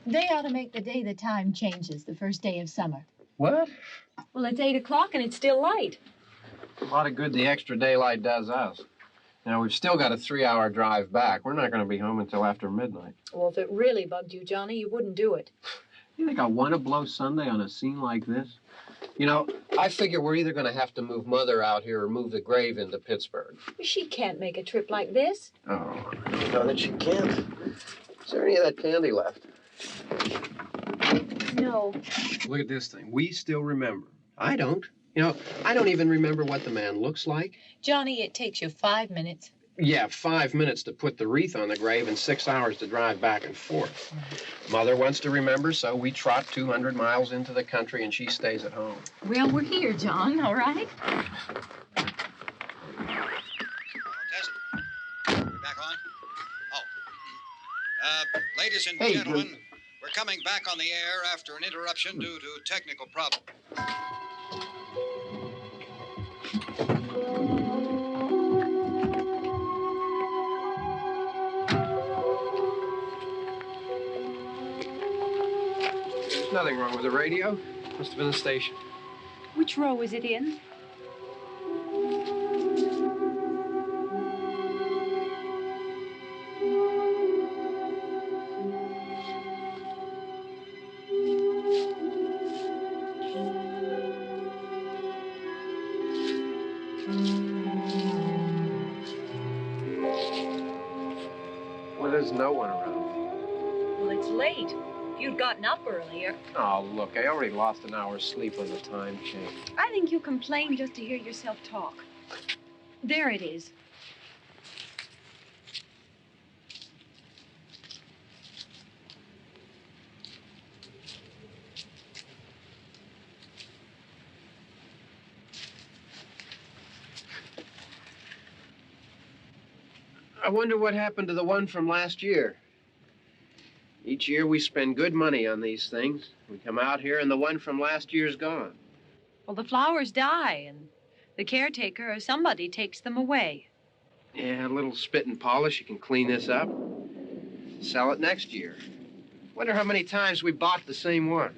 They ought to make the day the time changes, the first day of summer. What? Well, it's 8 o'clock and it's still light. A lot of good the extra daylight does us. Now, we've still got a 3-hour drive back. We're not going to be home until after midnight. Well, if it really bugged you, Johnny, you wouldn't do it. You think I want to blow Sunday on a scene like this? You know, I figure we're either going to have to move Mother out here or move the grave into Pittsburgh. She can't make a trip like this. Oh, you know that she can't. Is there any of that candy left? No. Look at this thing. We still remember. I don't. You know, I don't even remember what the man looks like. Johnny, it takes you 5 minutes. Yeah, 5 minutes to put the wreath on the grave and 6 hours to drive back and forth. Mother wants to remember, so we trot 200 miles into the country and she stays at home. Well, we're here, John, all right? Tess? We back on? Oh. Ladies and gentlemen, we're coming back on the air after an interruption due to technical problem. There's nothing wrong with the radio. Must have been the station. Which row is it in? Well, there's no one around. Well, it's late. If you'd gotten up earlier. Oh, look, I already lost an hour's sleep on the time change. I think you complain just to hear yourself talk. There it is. I wonder what happened to the one from last year. Each year we spend good money on these things. We come out here and the one from last year's gone. Well, the flowers die, and the caretaker or somebody takes them away. Yeah, a little spit and polish. You can clean this up. Sell it next year. Wonder how many times we bought the same one.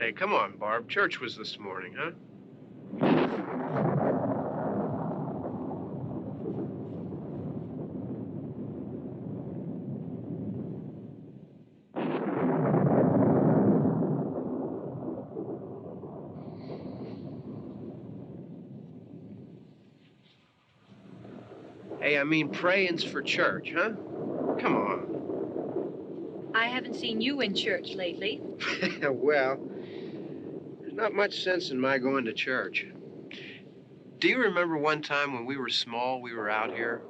Hey, come on, Barb. Church was this morning, huh? Hey, I mean, praying's for church, huh? Come on. I haven't seen you in church lately. Well, there's not much sense in my going to church. Do you remember one time when we were small, we were out here?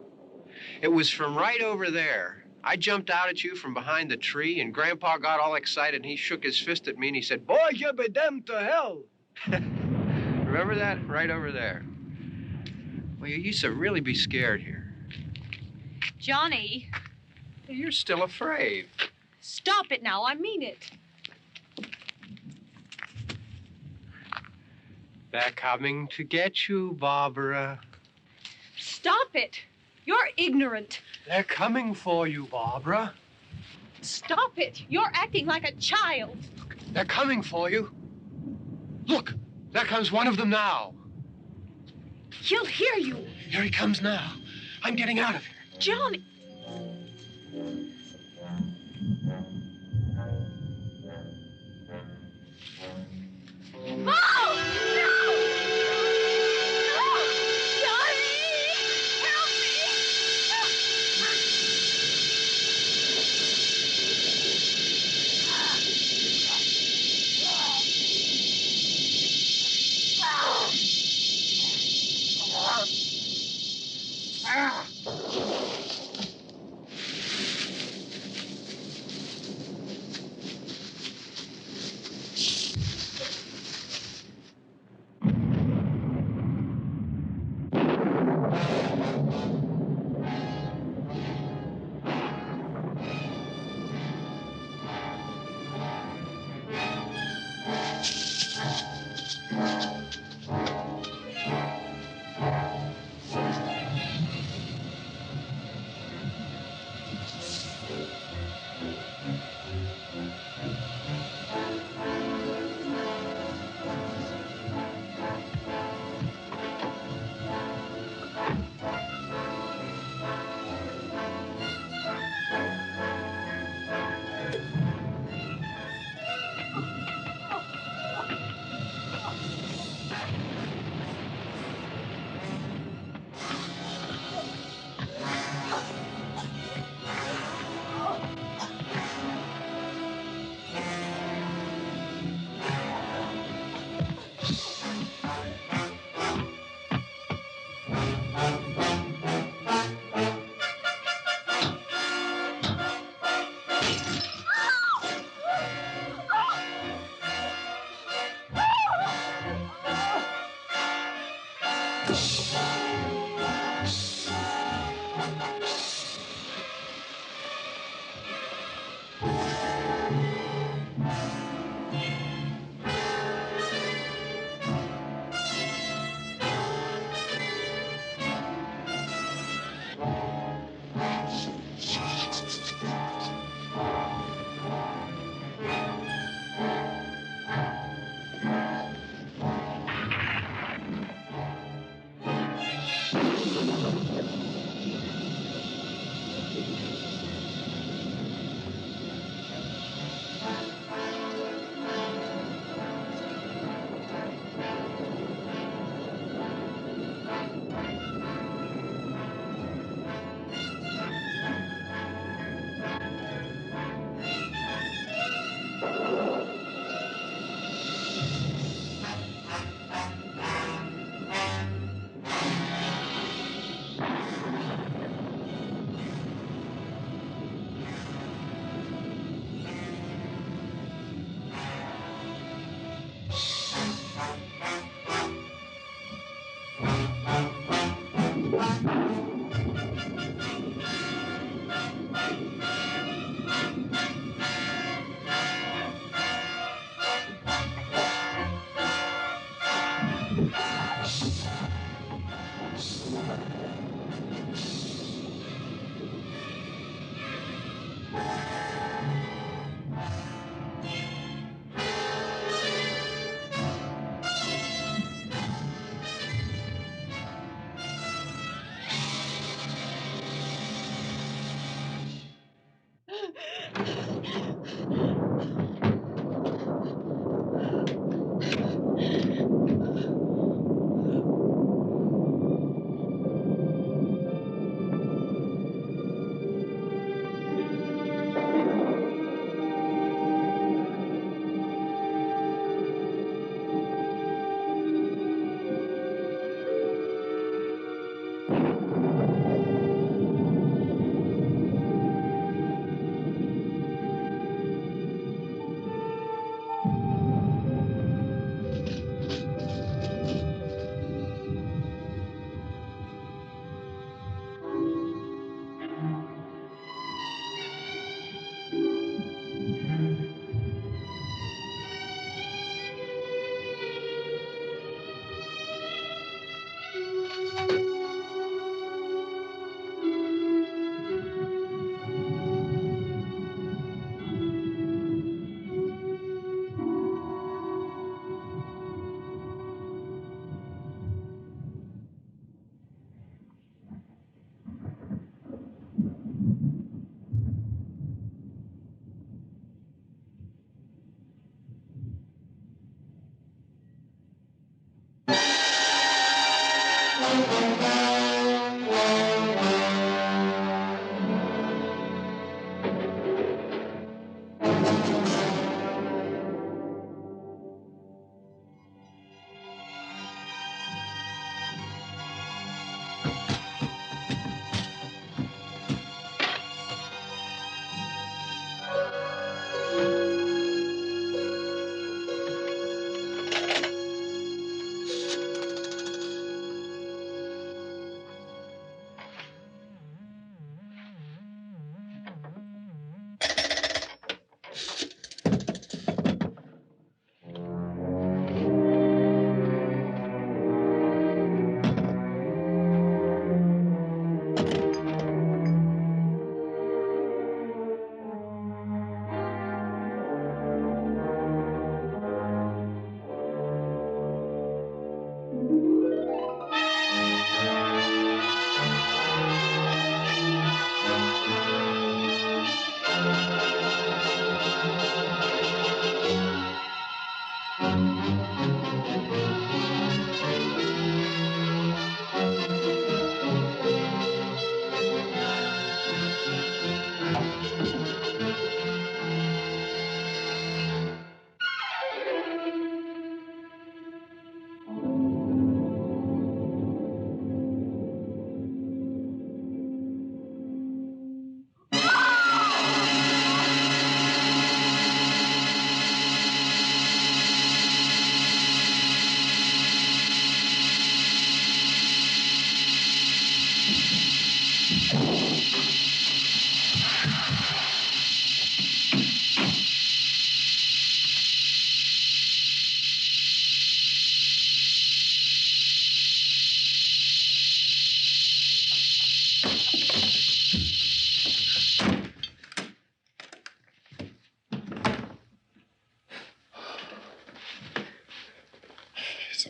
It was from right over there. I jumped out at you from behind the tree, and Grandpa got all excited, and he shook his fist at me, and he said, "Boys, you'll be damned to hell." Remember that? Right over there. Well, you used to really be scared here. Johnny. You're still afraid. Stop it now. I mean it. They're coming to get you, Barbara. Stop it. You're ignorant. They're coming for you, Barbara. Stop it. You're acting like a child. They're coming for you. Look, there comes one of them now. He'll hear you. Here he comes now. I'm getting out of here. Johnny. Oh! No! No! Johnny! Help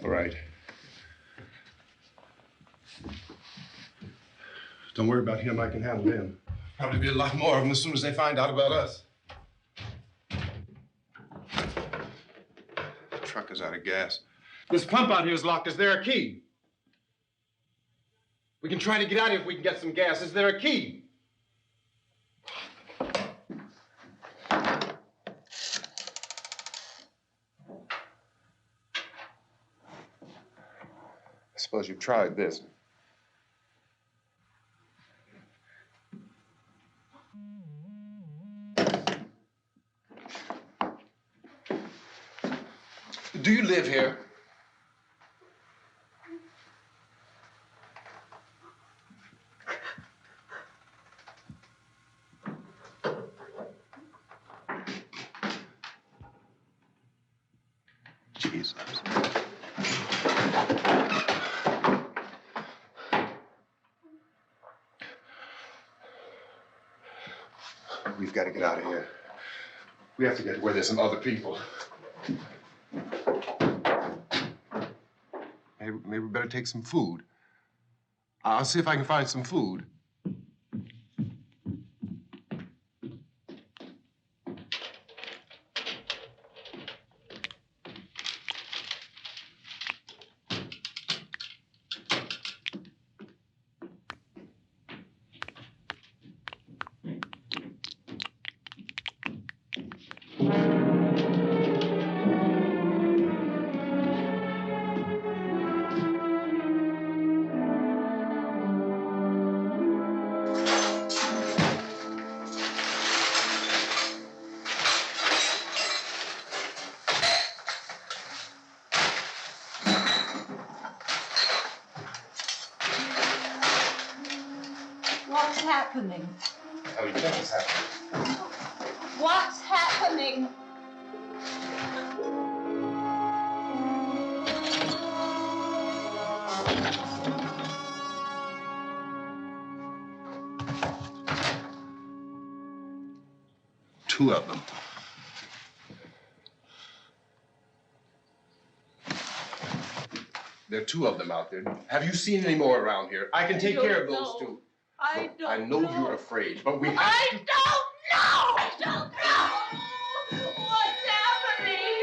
All right. Don't worry about him. I can handle him. Probably be a lot more of them as soon as they find out about us. The truck is out of gas. This pump out here is locked. Is there a key? We can try to get out here if we can get some gas. Is there a key? I suppose you've tried this. Do you live here? Jesus. We've got to get out of here. We have to get where there's some other people. Maybe we better take some food. I'll see if I can find some food. What's happening? How do you think it's happening? What's happening? Two of them. There are two of them out there. Have you seen any more around here? I can take care of those two. I don't I know you're afraid, but we have to... I don't know! I don't know! What's happening?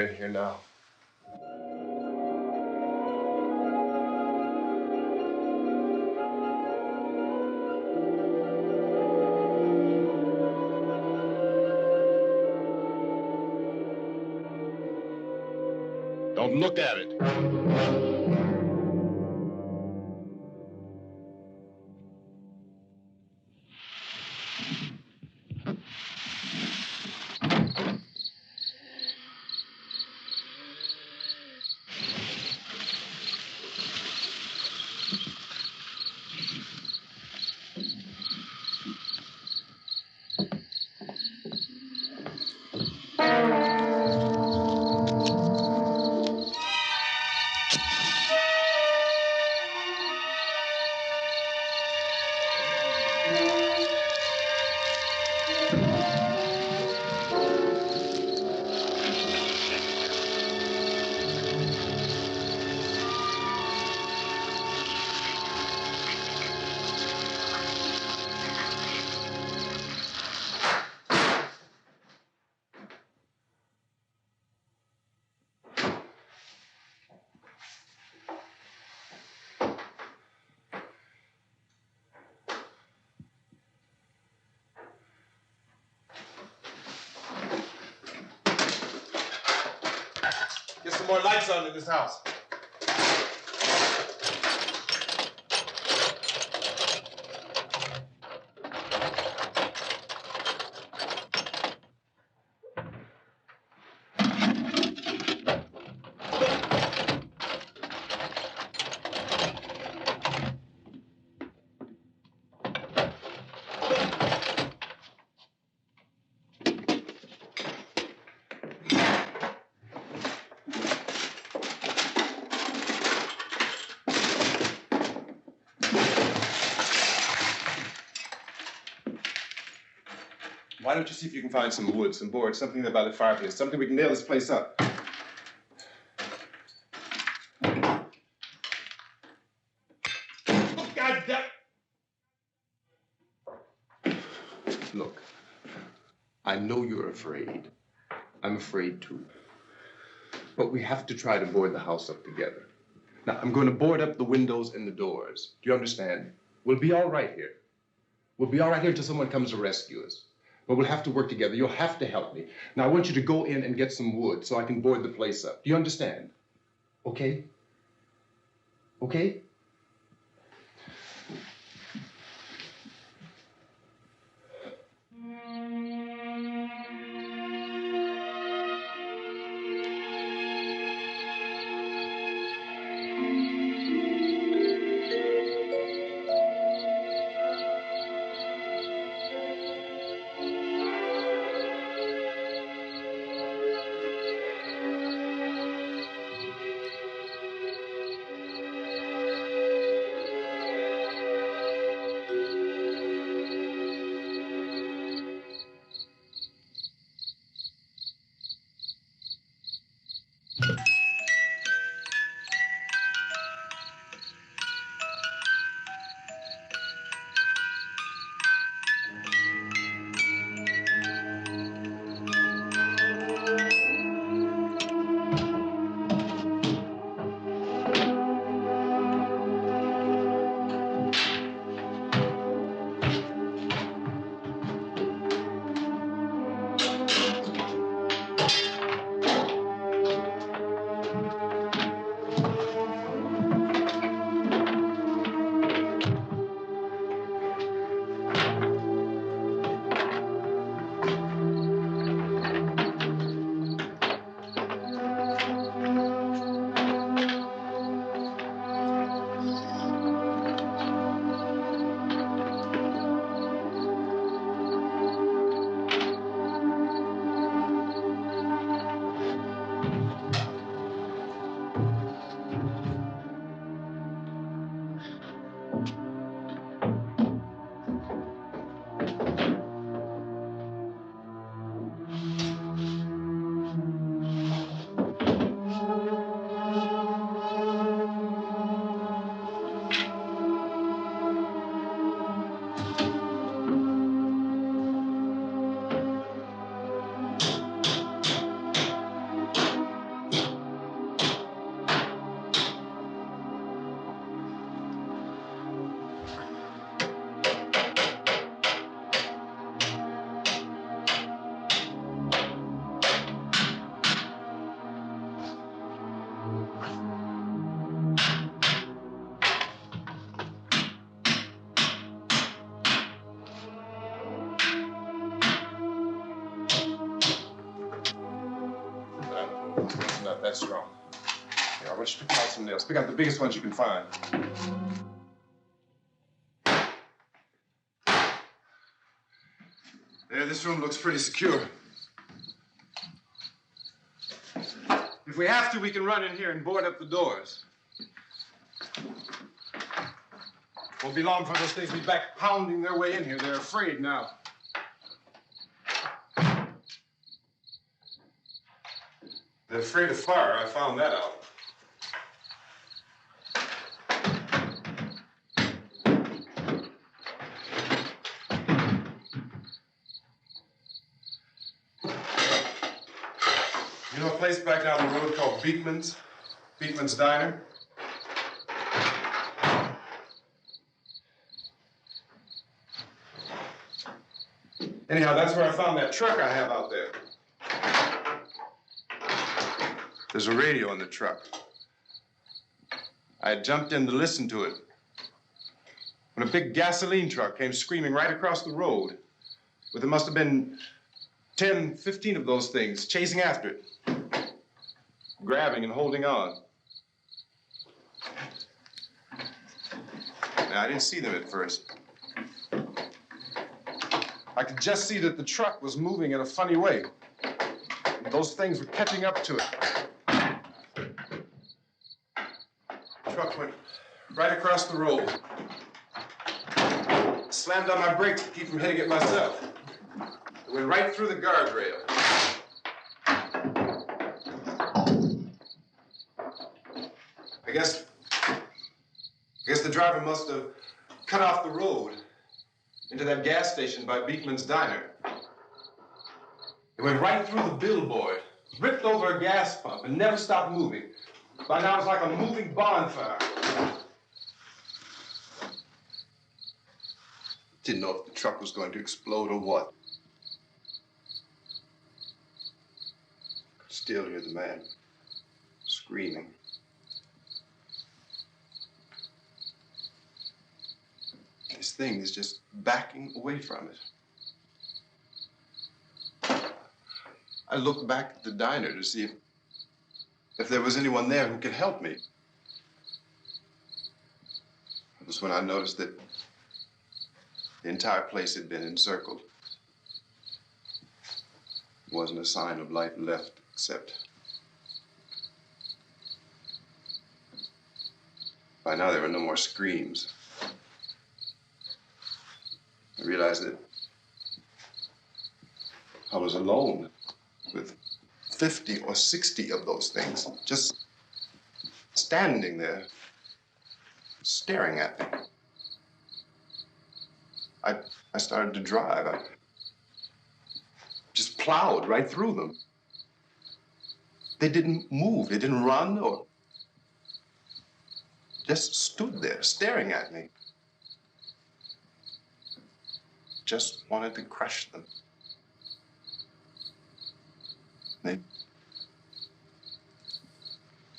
we're in here now. Don't look at it. Get some more lights on in this house. Why don't you see if you can find some wood, some board, something there by the fireplace, something we can nail this place up. God damn. Look, I know you're afraid. I'm afraid too. But we have to try to board the house up together. Now, I'm going to board up the windows and the doors. Do you understand? We'll be all right here. We'll be all right here until someone comes to rescue us. But we'll have to work together. You'll have to help me. Now, I want you to go in and get some wood so I can board the place up. Do you understand? Okay? Okay? Not that strong. Here, I want you to pick out some nails. Pick out the biggest ones you can find. There, this room looks pretty secure. If we have to, we can run in here and board up the doors. Won't be long for those things to be back pounding their way in here. They're afraid now. They're afraid of fire. I found that out. You know a place back down the road called Beekman's? Beekman's Diner? Anyhow, that's where I found that truck I have out there. There's a radio in the truck. I had jumped in to listen to it when a big gasoline truck came screaming right across the road. But there must have been 10, 15 of those things chasing after it, grabbing and holding on. Now, I didn't see them at first. I could just see that the truck was moving in a funny way. Those things were catching up to it. The truck went right across the road. Slammed on my brakes to keep from hitting it myself. It went right through the guardrail. I guess the driver must have cut off the road into that gas station by Beekman's Diner. It went right through the billboard, ripped over a gas pump, and never stopped moving. By now, it's like a moving bonfire. Didn't know if the truck was going to explode or what. Could still hear the man screaming. This thing is just backing away from it. I looked back at the diner to see if there was anyone there who could help me. It was when I noticed that the entire place had been encircled. There wasn't a sign of life left except by now there were no more screams. I realized that I was alone with 50 or 60 of those things, just standing there, staring at me. I started to drive. I just plowed right through them. They didn't move. They didn't run or just stood there staring at me. Just wanted to crush them. They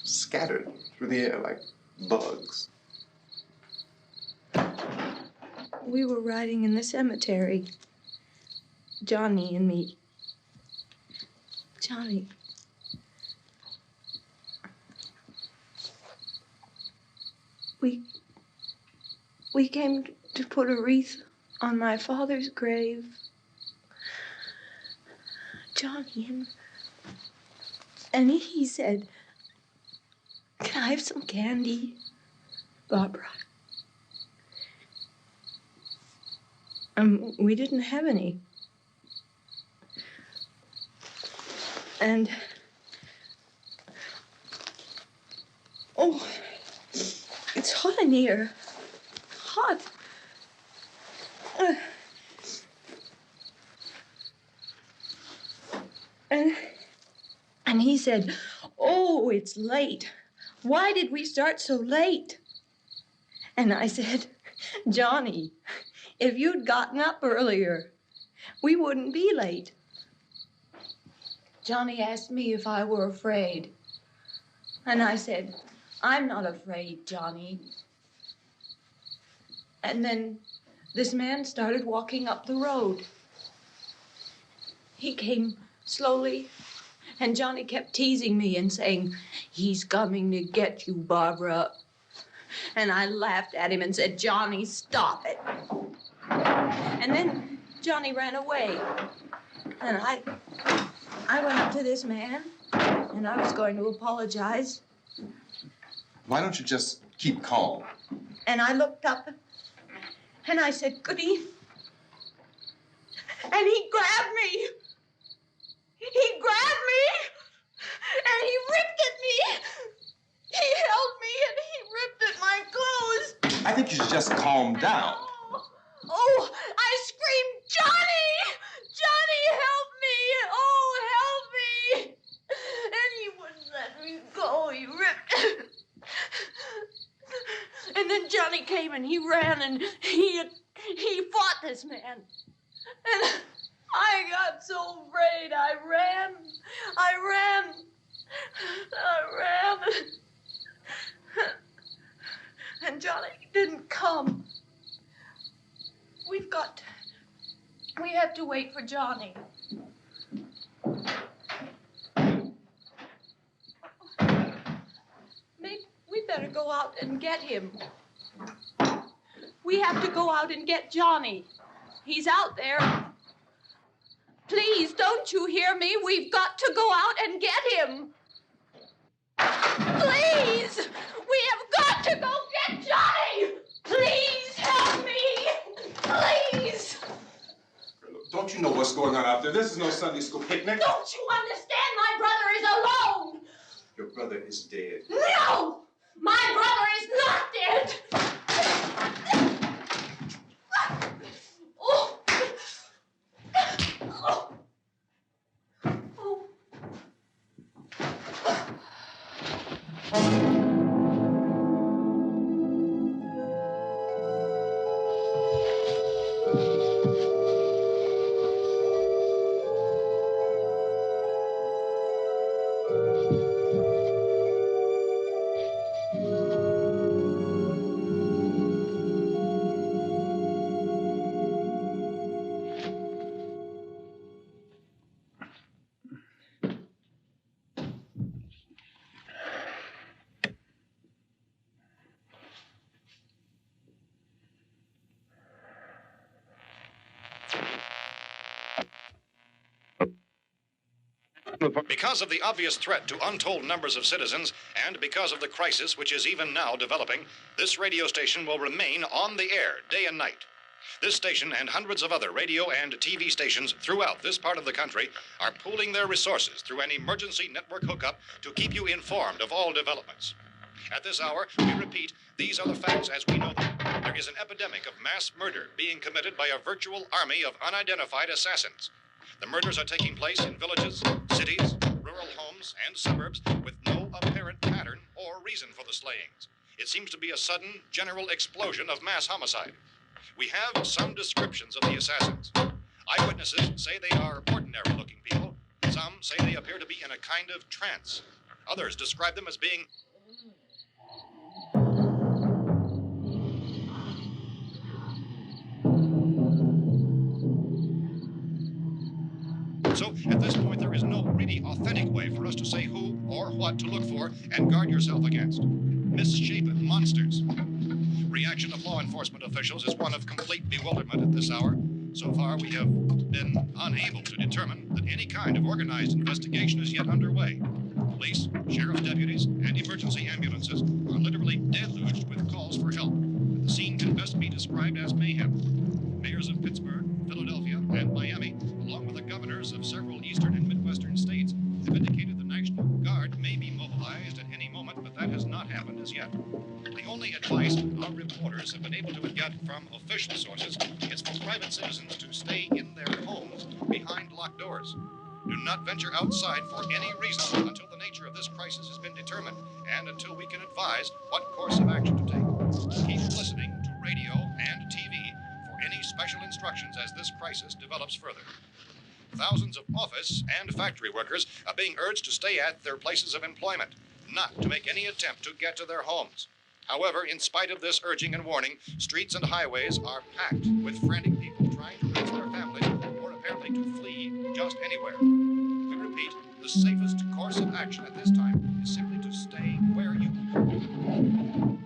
scattered through the air like bugs. We were riding in the cemetery, Johnny and me. Johnny. We came to put a wreath on my father's grave. Johnny, and he said, "Can I have some candy, Barbara?" We didn't have any. And, oh, it's hot in here. Hot. And he said, "Oh, it's late. Why did we start so late?" And I said, "Johnny, if you'd gotten up earlier, we wouldn't be late." Johnny asked me if I were afraid. And I said, I'm not afraid, Johnny. And then this man started walking up the road. He came slowly, and Johnny kept teasing me and saying, he's coming to get you, Barbara. And I laughed at him and said, Johnny, stop it. And then Johnny ran away. And I went up to this man, and I was going to apologize. Why don't you just keep calm? And I looked up, and I said, good evening. And he grabbed me. He grabbed me, and he ripped at me. He held me, and he ripped at my clothes. I think you should just calm down. Oh, I screamed, Johnny! Johnny, help me! Oh, help me! And he wouldn't let me go. He ripped. And then Johnny came and he ran and he fought this man. And I got so afraid. I ran. And Johnny didn't come. We have to wait for Johnny. We better go out and get him. We have to go out and get Johnny. He's out there. Please, don't you hear me? We've got to go out and get him. Please! We have got to go get Johnny! Please help me! Please! Don't you know what's going on out there? This is no Sunday school picnic. Don't you understand? My brother is alone! Your brother is dead. No! My brother is not dead! Oh. Oh. Oh. Because of the obvious threat to untold numbers of citizens, and because of the crisis which is even now developing, this radio station will remain on the air day and night. This station and hundreds of other radio and TV stations throughout this part of the country are pooling their resources through an emergency network hookup to keep you informed of all developments. At this hour, we repeat, these are the facts as we know them. There is an epidemic of mass murder being committed by a virtual army of unidentified assassins. The murders are taking place in villages, cities, rural homes, and suburbs with no apparent pattern or reason for the slayings. It seems to be a sudden, general explosion of mass homicide. We have some descriptions of the assassins. Eyewitnesses say they are ordinary-looking people. Some say they appear to be in a kind of trance. Others describe them as being So, at this point, there is no really authentic way for us to say who or what to look for and guard yourself against. Misshapen monsters. Reaction of law enforcement officials is one of complete bewilderment at this hour. So far, we have been unable to determine that any kind of organized investigation is yet underway. Police, sheriff's deputies, and emergency ambulances are literally deluged with calls for help. The scene can best be described as mayhem. Mayors of Pittsburgh, Philadelphia, and Miami, along with the governors of several eastern and midwestern states, have indicated the National Guard may be mobilized at any moment, but that has not happened as yet. The only advice our reporters have been able to get from official sources is for private citizens to stay in their homes behind locked doors. Do not venture outside for any reason until the nature of this crisis has been determined and until we can advise what course of action to take. Keep listening to radio and TV for any special instructions as this crisis develops further. Thousands of office and factory workers are being urged to stay at their places of employment. not to make any attempt to get to their homes. However, in spite of this urging and warning, streets and highways are packed with frantic people trying to reach their families or apparently to flee just anywhere. We repeat, the safest course of action at this time is simply to stay where you are.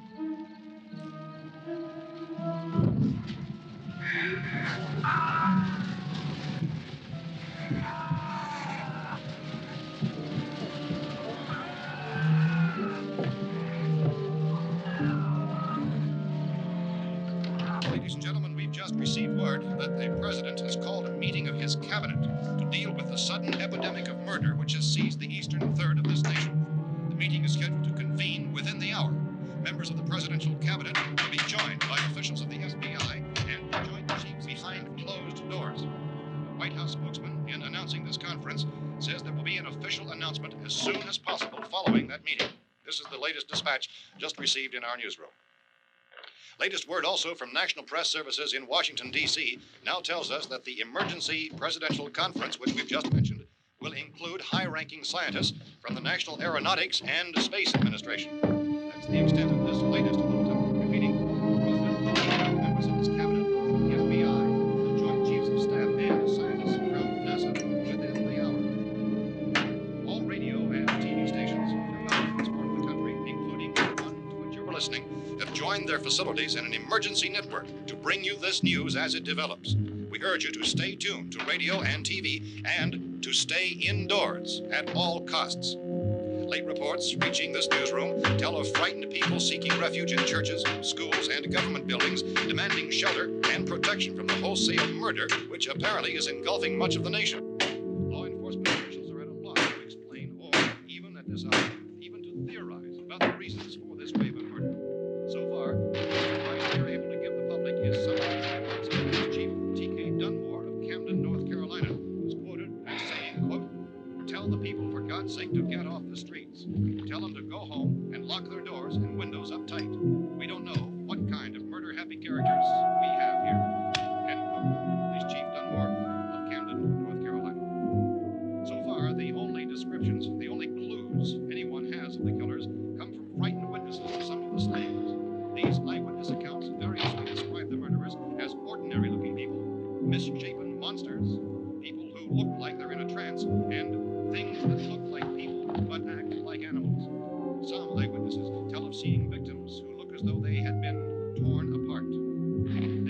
Ladies and gentlemen, we've just received word that the president has called a meeting of his cabinet to deal with the sudden epidemic of murder which has seized the eastern third of this nation. The meeting is scheduled to convene within the hour. Members of the presidential cabinet will be joined by officials of the FBI and joint chiefs behind closed doors. The White House spokesman, in announcing this conference, says there will be an official announcement as soon as possible following that meeting. This is the latest dispatch just received in our newsroom. Latest word also from National Press Services in Washington, D.C. now tells us that the emergency presidential conference, which we've just mentioned, will include high-ranking scientists from the National Aeronautics and Space Administration. That's the extent of this latest bulletin. Repeating, the President, members of his cabinet, the FBI, the Joint Chiefs of Staff, and scientists from NASA within the hour. All radio and TV stations throughout this part of the country, including the one to which you're listening, have joined their facilities in an emergency network to bring you this news as it develops. We urge you to stay tuned to radio and TV and to stay indoors at all costs. Late reports reaching this newsroom tell of frightened people seeking refuge in churches, schools, and government buildings, demanding shelter and protection from the wholesale murder which apparently is engulfing much of the nation. Law enforcement officials are at a loss to explain or, even at this hour, even to theorize about the reasons for this wave of murder. So far, the advice we are able to give the public is something like Police Chief T.K. Dunmore of Camden, North Carolina, was quoted as saying, quote, "Tell the people, for God's sake, to get off the streets. Tell them to go home and lock their doors and windows up tight. We don't know what kind of murder-happy characters we have here." End quote. Police Chief Dunmore of Camden, North Carolina. So far, the only descriptions, the only clues anyone has of the killers come from frightened witnesses of some of the slayings. These eyewitness accounts variously describe the murderers as ordinary-looking people, misshapen monsters, people who look like they're in a trance, and things that look like people but act like animals. Some eyewitnesses tell of seeing victims who look as though they had been torn apart.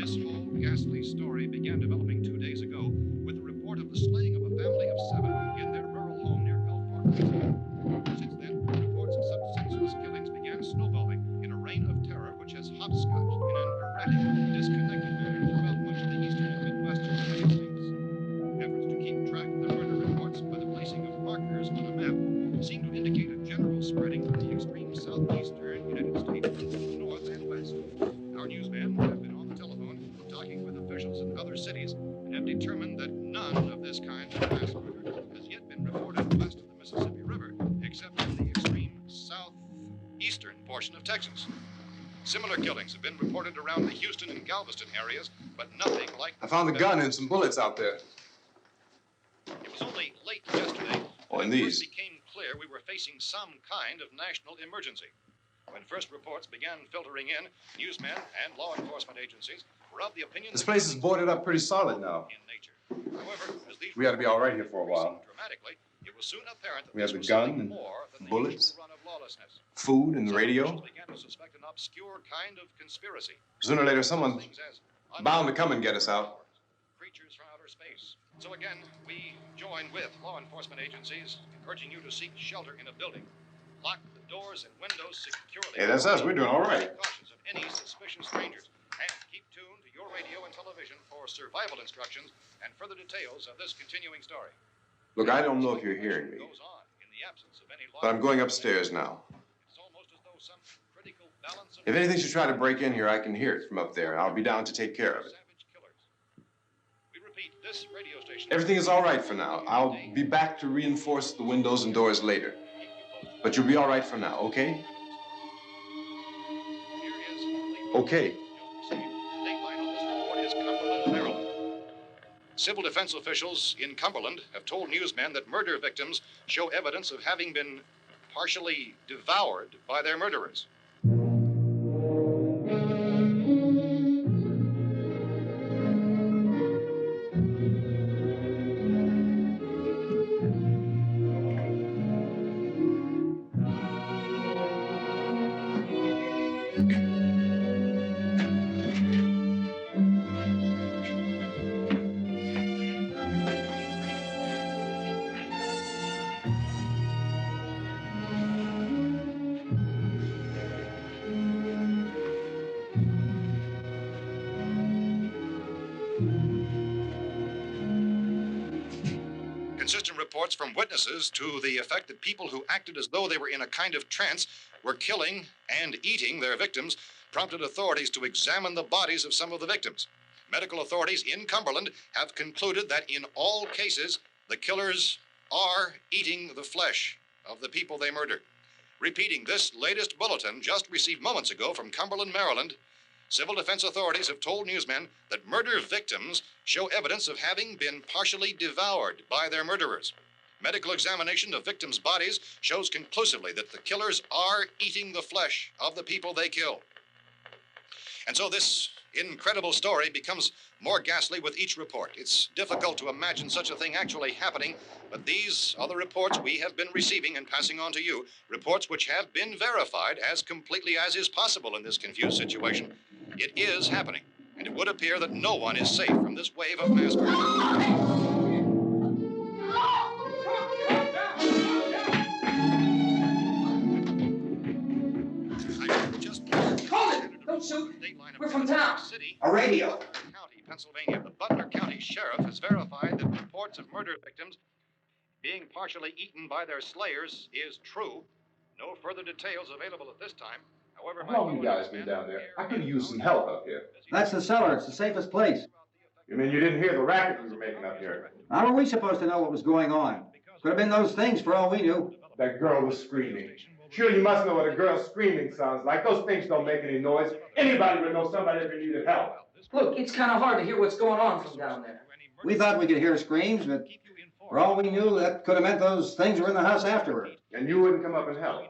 This whole ghastly story began developing 2 days ago with the report of the slaying of a family of 7 in their rural home near Gulfport, Louisiana. Since then, reports of such senseless killings began snowballing in a reign of terror which has hopscotched in an erratic, disconnected manner throughout much of the eastern and midwestern United States. Efforts to keep track of the murder reports by the placing of markers on a map seem to indicate a general spreading from the extreme southeastern United States to the north and west. Our newsmen have been on the telephone talking with officials in other cities and have determined that none of this kind of mass murder has yet been reported west of the Mississippi River, except in the extreme southeastern portion of Texas. Similar killings have been reported around the Houston and Galveston areas, but nothing like... I found a gun and some bullets out there. It was only late yesterday Oh, and that it these. first became clear we were facing some kind of national emergency. When first reports began filtering in, newsmen and law enforcement agencies were of the opinion This that place is boarded up pretty solid now. in nature. However, as these We ought to be all right here reports for a while. increased dramatically, it was soon apparent that We have this the was gun something and more than the bullets, usual run of lawlessness. Food and the Some radio. officials began to suspect an obscure kind of conspiracy. Sooner or later, someone's Things as bound to come and get us out. creatures from outer space. So again, we join with law enforcement agencies, urging you to seek shelter in a building. Lock the doors and windows securely. Hey, that's us. We're doing all right. Cautions of any suspicious strangers. And keep tuned to your radio and television for survival instructions and further details of this continuing story. Look, I don't know if you're hearing me, Goes on in the absence of any law. but I'm going upstairs now. It's almost as though some critical balance of If anything should try to break in here, I can hear it from up there, and I'll be down to take care of it. savage killers. We repeat, this radio station. Everything is all right for now. I'll be back to reinforce the windows and doors later. But you'll be all right for now, okay? Here is the Okay. dateline on this report is Cumberland, Maryland. Civil defense officials in Cumberland have told newsmen that murder victims show evidence of having been partially devoured by their murderers. Consistent reports from witnesses to the effect that people who acted as though they were in a kind of trance were killing and eating their victims prompted authorities to examine the bodies of some of the victims. Medical authorities in Cumberland have concluded that in all cases, the killers are eating the flesh of the people they murdered. Repeating this latest bulletin just received moments ago from Cumberland, Maryland, civil defense authorities have told newsmen that murder victims show evidence of having been partially devoured by their murderers. Medical examination of victims' bodies shows conclusively that the killers are eating the flesh of the people they kill. And so this incredible story becomes more ghastly with each report. It's difficult to imagine such a thing actually happening, but these are the reports we have been receiving and passing on to you, reports which have been verified as completely as is possible in this confused situation. It is happening, and it would appear that no one is safe from this wave of mass murder. Don't shoot. We're from town. A radio. County, Pennsylvania. The Butler County Sheriff has verified that reports of murder victims being partially eaten by their slayers is true. No further details available at this time. However, How long you guys been down there? I could use some help up here. That's the cellar. It's the safest place. You mean you didn't hear the racket we were making up here? How are we supposed to know what was going on? Could have been those things for all we knew. That girl was screaming. Sure, you must know what a girl screaming sounds like. Those things don't make any noise. Anybody would know somebody ever needed help. Look, it's kind of hard to hear what's going on from down there. We thought we could hear screams, but for all we knew, that could have meant those things were in the house afterward. And you wouldn't come up and help.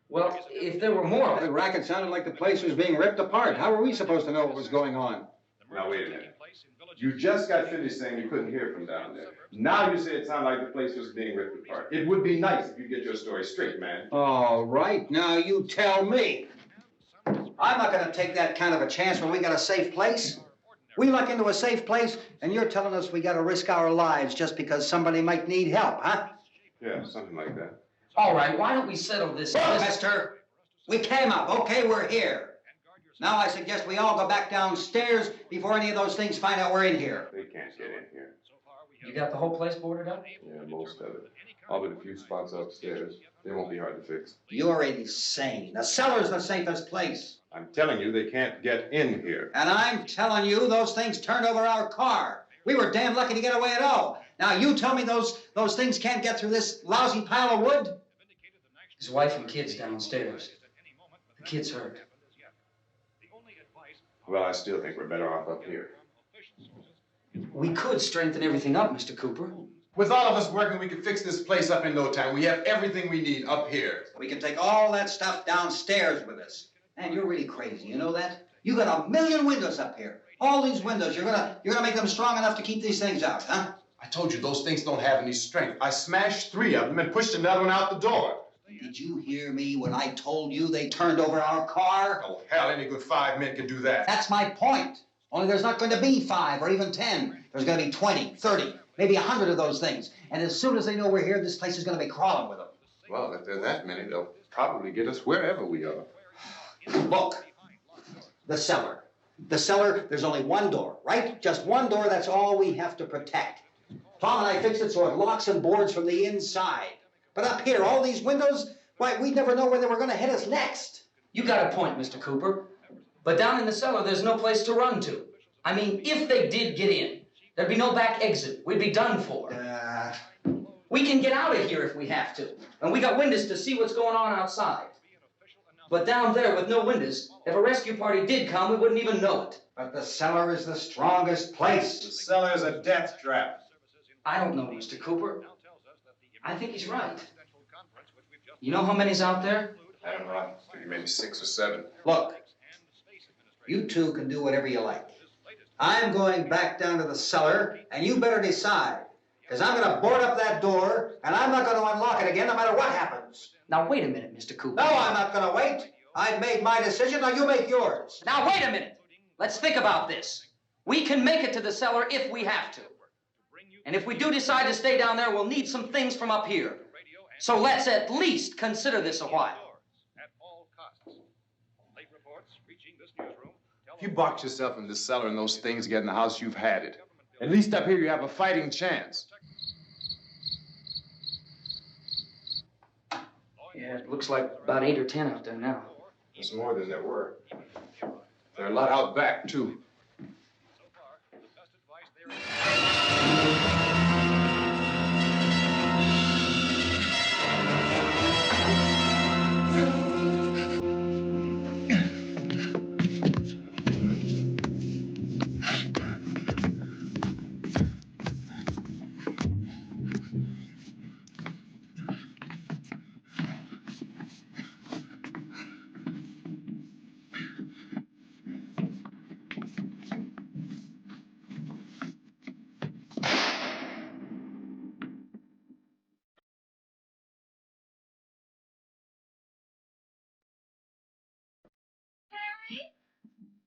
Well, if there were more... The racket sounded like the place was being ripped apart. How were we supposed to know what was going on? Now, wait a minute. You just got finished saying you couldn't hear from down there. Now you say it sounded like the place was being ripped apart. It would be nice if you get your story straight, man. All right, now you tell me. I'm not going to take that kind of a chance when we got a safe place. We luck into a safe place, and you're telling us we got to risk our lives just because somebody might need help, huh? Yeah, something like that. All right, why don't we settle this? Mister, we came up. Okay, we're here. Now I suggest we all go back downstairs before any of those things find out we're in here. They can't get in here. You got the whole place boarded up? Yeah, most of it. All but a few spots upstairs. They won't be hard to fix. You're insane. The cellar's the safest place. I'm telling you, they can't get in here. And I'm telling you, those things turned over our car. We were damn lucky to get away at all. Now you tell me those things can't get through this lousy pile of wood? His wife and kids downstairs. The kid's hurt. Well, I still think we're better off up here. We could strengthen everything up, Mr. Cooper. With all of us working, we can fix this place up in no time. We have everything we need up here. We can take all that stuff downstairs with us. Man, you're really crazy, you know that? You got 1,000,000 windows up here. All these windows, you're gonna make them strong enough to keep these things out, huh? I told you those things don't have any strength. I smashed 3 of them and pushed another one out the door. Did you hear me when I told you they turned over our car? Oh, hell, any good 5 men can do that. That's my point. Only there's not going to be 5 or even 10. There's going to be 20, 30, maybe 100 of those things. And as soon as they know we're here, this place is going to be crawling with them. Well, if there are that many, they'll probably get us wherever we are. Look, the cellar. The cellar, there's only one door, right? Just one door, that's all we have to protect. Tom and I fixed it so it locks and boards from the inside. But up here, all these windows, why, we'd never know where they were going to hit us next. You got a point, Mr. Cooper. But down in the cellar, there's no place to run to. I mean, if they did get in, there'd be no back exit. We'd be done for. We can get out of here if we have to. And we got windows to see what's going on outside. But down there with no windows, if a rescue party did come, we wouldn't even know it. But the cellar is the strongest place. The cellar's a death trap. I don't know, Mr. Cooper. I think he's right. You know how many's out there? I don't know. I think maybe 6 or 7. Look, you two can do whatever you like. I'm going back down to the cellar, and you better decide. Because I'm going to board up that door, and I'm not going to unlock it again no matter what happens. Now, wait a minute, Mr. Cooper. No, I'm not going to wait. I've made my decision, now you make yours. Now, wait a minute. Let's think about this. We can make it to the cellar if we have to. And if we do decide to stay down there, we'll need some things from up here. So let's at least consider this a while. If you box yourself in the cellar and those things get in the house, you've had it. At least up here you have a fighting chance. Yeah, it looks like about 8 or 10 out there now. There's more than there were. There are a lot out back, too.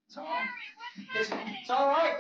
It's all right. It's all right.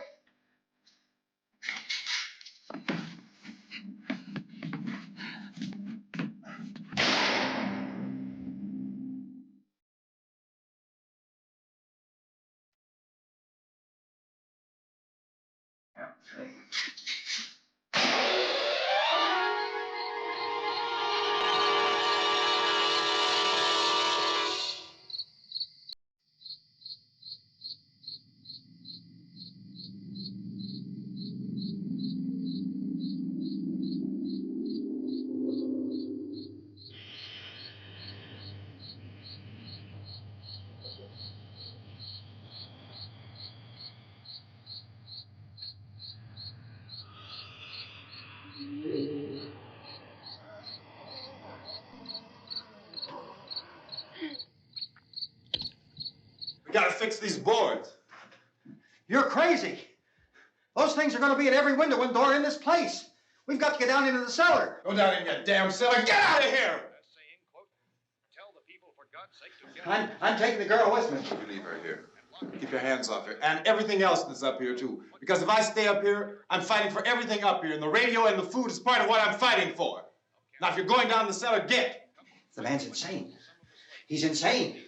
We gotta fix these boards. You're crazy. Those things are going to be at every window and door in this place. We've got to get down into the cellar. Go down in your damn cellar. Get out of here! I'm taking the girl with me. You leave her here. Keep your hands off her. And everything else that's up here, too. Because if I stay up here, I'm fighting for everything up here. And the radio and the food is part of what I'm fighting for. Now, if you're going down the cellar, get. The man's insane. He's insane.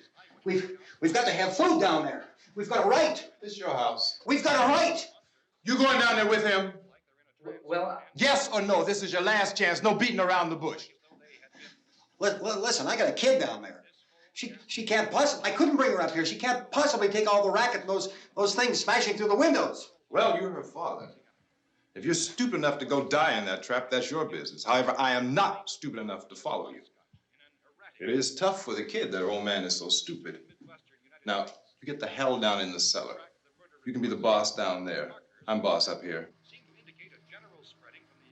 We've got to have food down there. We've got a right. This is your house. We've got a right. You going down there with him? Well, Yes or no? This is your last chance. No beating around the bush. Listen, I got a kid down there. She can't possibly, I couldn't bring her up here. She can't possibly take all the racket and those things smashing through the windows. Well, you're her father. If you're stupid enough to go die in that trap, that's your business. However, I am not stupid enough to follow you. It is tough for the kid that her old man is so stupid. Now, you get the hell down in the cellar. You can be the boss down there. I'm boss up here.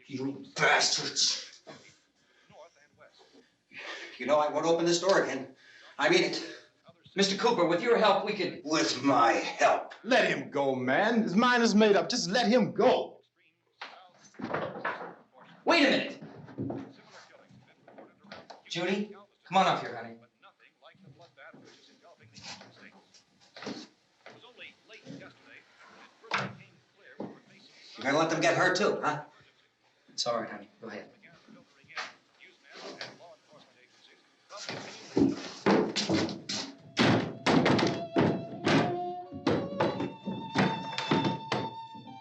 You bastards. You know, I won't open this door again. I mean it. Mr. Cooper, with your help, we could... With my help. Let him go, man. His mind is made up. Just let him go. Wait a minute. Judy, come on up here, honey. You're gonna let them get hurt too, huh? It's all right, honey. Go ahead.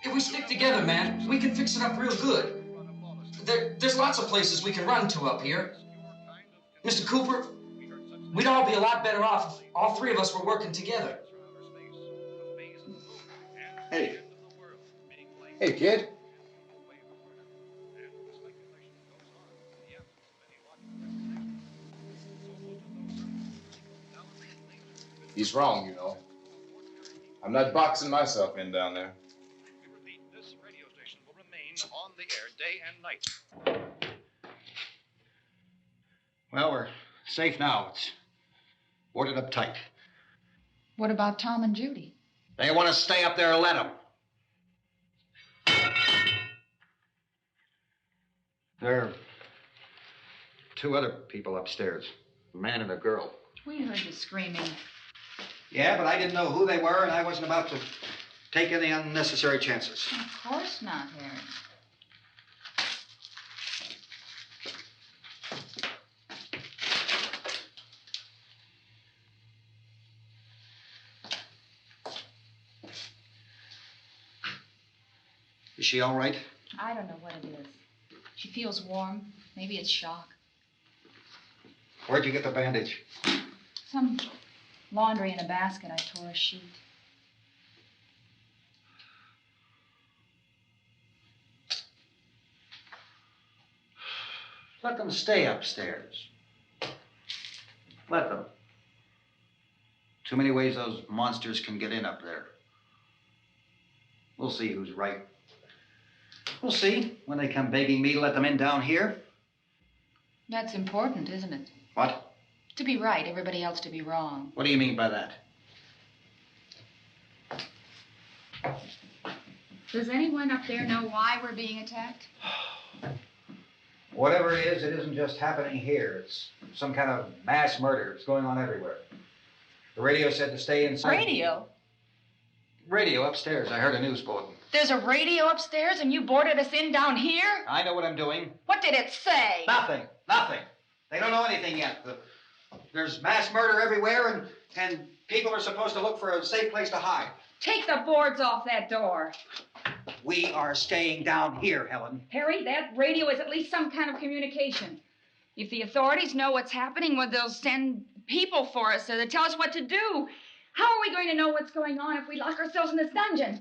If we stick together, man, we can fix it up real good. There's lots of places we can run to up here. Mr. Cooper, we'd all be a lot better off if all three of us were working together. Hey. Hey, kid. He's wrong, you know. I'm not boxing myself in down there. We repeat, this radio station will remain on the air day and night. Well, we're Safe now. It's boarded up tight. What about Tom and Judy? They want to stay up there, let them. There are two other people upstairs, a man and a girl. We heard you screaming. Yeah, but I didn't know who they were, and I wasn't about to take any unnecessary chances. Of course not, Harry. Is she all right? I don't know what it is. She feels warm. Maybe it's shock. Where'd you get the bandage? Some laundry in a basket. I tore a sheet. Let them stay upstairs. Let them. Too many ways those monsters can get in up there. We'll see who's right. We'll see when they come begging me to let them in down here. That's important, isn't it? What? To be right, everybody else to be wrong. What do you mean by that? Does anyone up there know why we're being attacked? Whatever it isn't just happening here. It's some kind of mass murder. It's going on everywhere. The radio said to stay inside. Radio? Radio upstairs. I heard a news bulletin. There's a radio upstairs and you boarded us in down here? I know what I'm doing. What did it say? Nothing. Nothing. They don't know anything yet. There's mass murder everywhere, and people are supposed to look for a safe place to hide. Take the boards off that door. We are staying down here, Helen. Harry, that radio is at least some kind of communication. If the authorities know what's happening, well, they'll send people for us to tell us what to do. How are we going to know what's going on if we lock ourselves in this dungeon?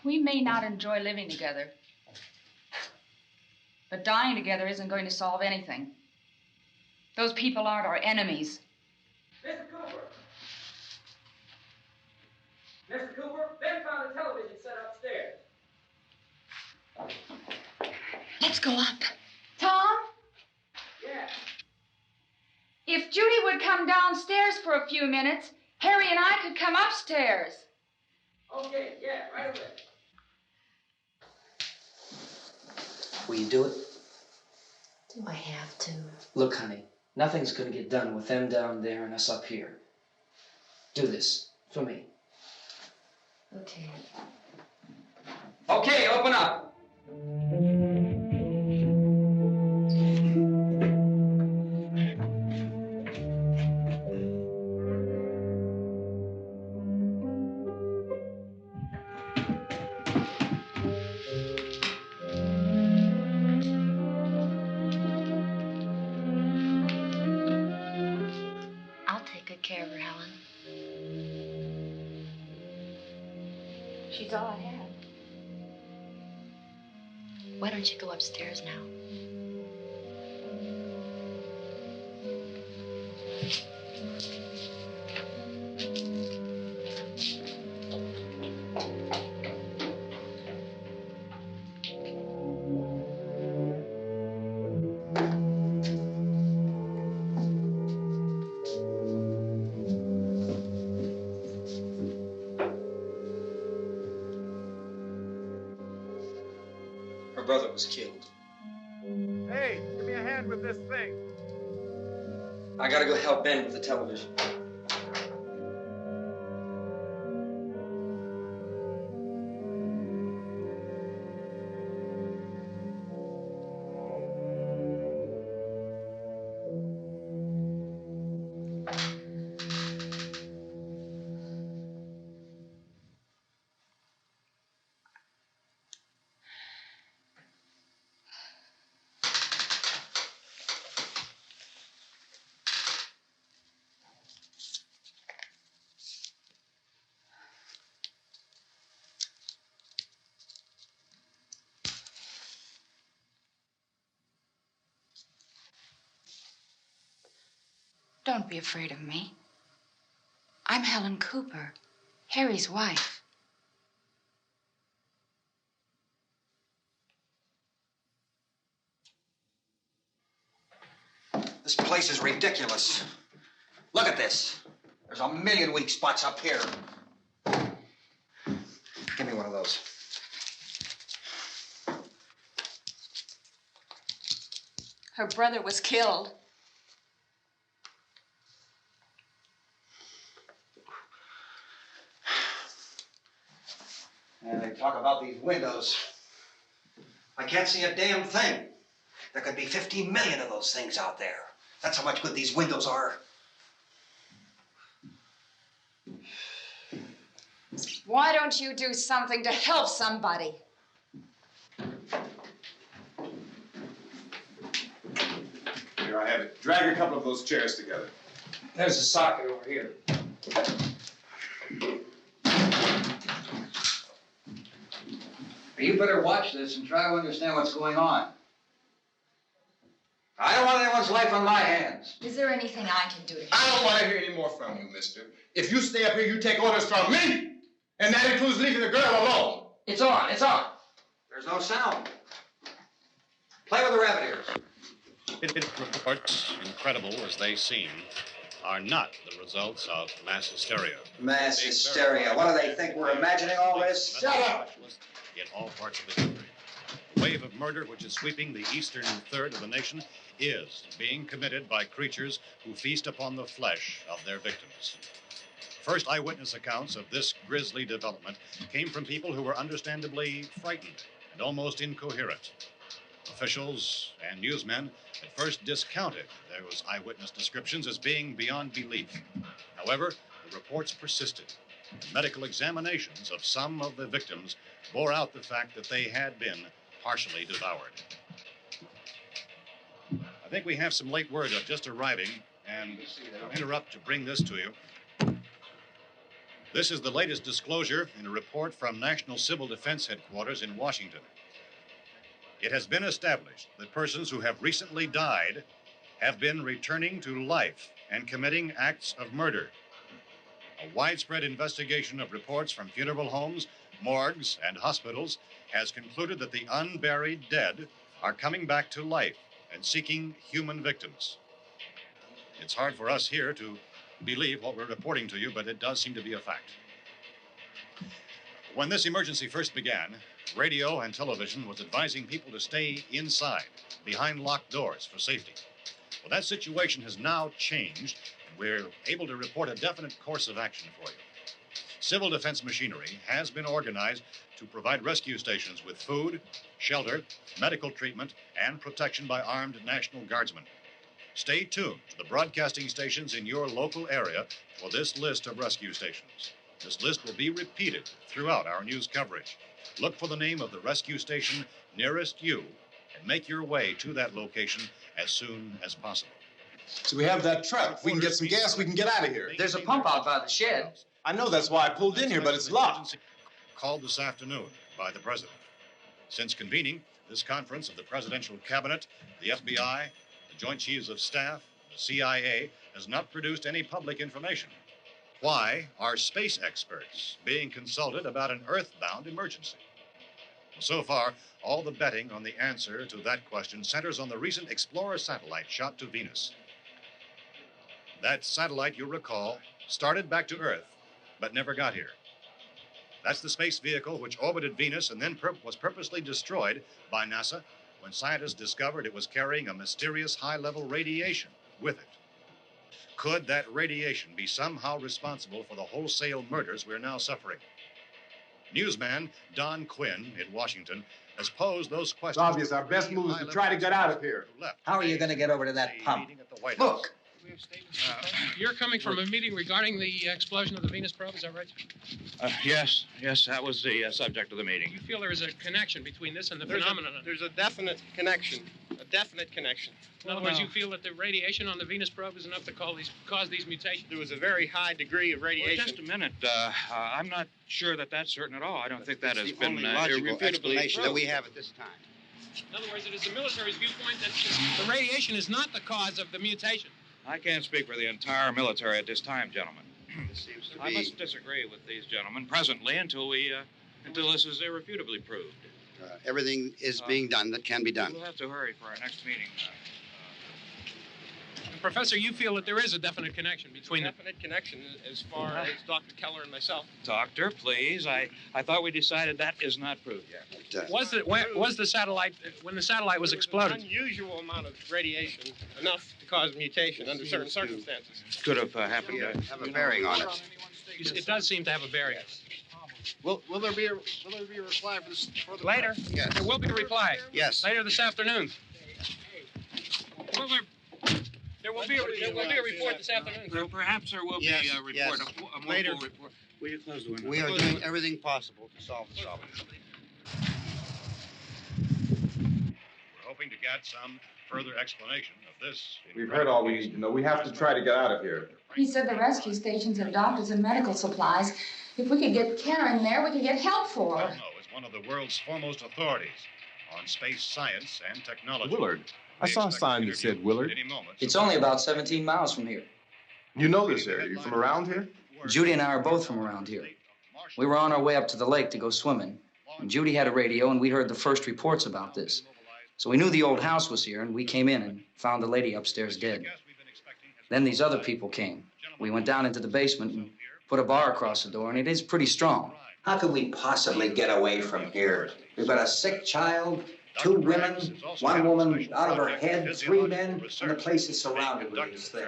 We may not enjoy living together, but dying together isn't going to solve anything. Those people aren't our enemies. Mr. Cooper! Mr. Cooper, Ben found a television set upstairs. Let's go up. Tom? Yeah. If Judy would come downstairs for a few minutes, Harry and I could come upstairs. Okay, yeah, right away. Will you do it? Do I have to? Look, honey, nothing's gonna get done with them down there and us up here. Do this for me. Okay. Okay, open up. I'll take good care of her, Helen. She's all I have. Why don't you go upstairs now? Her brother was killed. Hey, give me a hand with this thing. I gotta go help Ben with the television. Don't be afraid of me. I'm Helen Cooper. Harry's wife. This place is ridiculous. Look at this. There's a million weak spots up here. Give me one of those. Her brother was killed. And they talk about these windows. I can't see a damn thing. There could be 50 million of those things out there. That's how much good these windows are. Why don't you do something to help somebody? Here I have it. Drag a couple of those chairs together. There's a socket over here. You better watch this and try to understand what's going on. I don't want anyone's life on my hands. Is there anything I can do to help? I don't want to hear any more from you, mister. If you stay up here, you take orders from me. And that includes leaving the girl alone. It's on, it's on. There's no sound. Play with the rabbit ears. Reports, incredible as they seem, are not the results of mass hysteria. Mass hysteria. What do they think? We're imagining all this? Shut up! In all parts of the country. The wave of murder which is sweeping the eastern third of the nation is being committed by creatures who feast upon the flesh of their victims. First eyewitness accounts of this grisly development came from people who were understandably frightened and almost incoherent. Officials and newsmen at first discounted those eyewitness descriptions as being beyond belief. However, the reports persisted. And medical examinations of some of the victims bore out the fact that they had been partially devoured. I think we have some late word just arriving, and I'll interrupt to bring this to you. This is the latest disclosure in a report from National Civil Defense Headquarters in Washington. It has been established that persons who have recently died have been returning to life and committing acts of murder. A widespread investigation of reports from funeral homes, morgues, and hospitals has concluded that the unburied dead are coming back to life and seeking human victims. It's hard for us here to believe what we're reporting to you, but it does seem to be a fact. When this emergency first began, radio and television was advising people to stay inside, behind locked doors for safety. Well, that situation has now changed. We're able to report a definite course of action for you. Civil defense machinery has been organized to provide rescue stations with food, shelter, medical treatment, and protection by armed National Guardsmen. Stay tuned to the broadcasting stations in your local area for this list of rescue stations. This list will be repeated throughout our news coverage. Look for the name of the rescue station nearest you and make your way to that location as soon as possible. So we have that truck. If we can get some gas, we can get out of here. There's a pump out by the shed. I know, that's why I pulled in here, but it's locked. Called this afternoon by the president. Since convening this conference of the presidential cabinet, the FBI, the Joint Chiefs of Staff, the CIA has not produced any public information. Why are space experts being consulted about an earthbound emergency? So far, all the betting on the answer to that question centers on the recent Explorer satellite shot to Venus. That satellite, you'll recall, started back to Earth, but never got here. That's the space vehicle which orbited Venus and then was purposely destroyed by NASA when scientists discovered it was carrying a mysterious high-level radiation with it. Could that radiation be somehow responsible for the wholesale murders we're now suffering? Newsman Don Quinn in Washington has posed those questions. It's obvious our best move is to try to get out of here. How are you going to get over to that pump? Look. You're coming from a meeting regarding the explosion of the Venus probe, is that right? Yes, that was the subject of the meeting. You feel there is a connection between this and the phenomenon? There's a definite connection. A definite connection. In other words, you feel that the radiation on the Venus probe is enough to cause these mutations? There was a very high degree of radiation. Well, just a minute. I'm not sure that that's certain at all. I don't think that has the been only logical irrefutably explanation that proved. we have at this time. In other words, it is the military's viewpoint that the radiation is not the cause of the mutation. I can't speak for the entire military at this time, gentlemen. I must disagree with these gentlemen presently until this is irrefutably proved. Everything is being done that can be done. We'll have to hurry for our next meeting. Professor, you feel that there is a definite connection between Definite connection as far as Dr. Keller and myself. Doctor, please. I thought we decided that is not proved yet. Was the satellite when the satellite was exploded? An unusual amount of radiation, enough to cause mutation under certain circumstances. Could have happened. Have a bearing on it. It does seem to have a bearing. Will there be a reply for the Later? Yes. There will be a reply. Yes. Later this afternoon. There will be a report this afternoon. Well, perhaps there will be a report. Yes. A Later. report. Will you close the window? We are doing everything possible to solve the problem. We're hoping to get some further explanation of this. We've heard all we need to know. We have to try to get out of here. He said the rescue stations have doctors and medical supplies. If we could get Karen there, we could get help for her. Romero is one of the world's foremost authorities on space science and technology. Willard. I saw a sign that said Willard. It's only about 17 miles from here. You know this area. You from around here? Judy and I are both from around here. We were on our way up to the lake to go swimming, and Judy had a radio, and we heard the first reports about this. So we knew the old house was here, and we came in and found the lady upstairs dead. Then these other people came. We went down into the basement and put a bar across the door, and it is pretty strong. How could we possibly get away from here? We've got a sick child, 2 women, 1 woman out of her head, 3 men, and the place is surrounded with these things.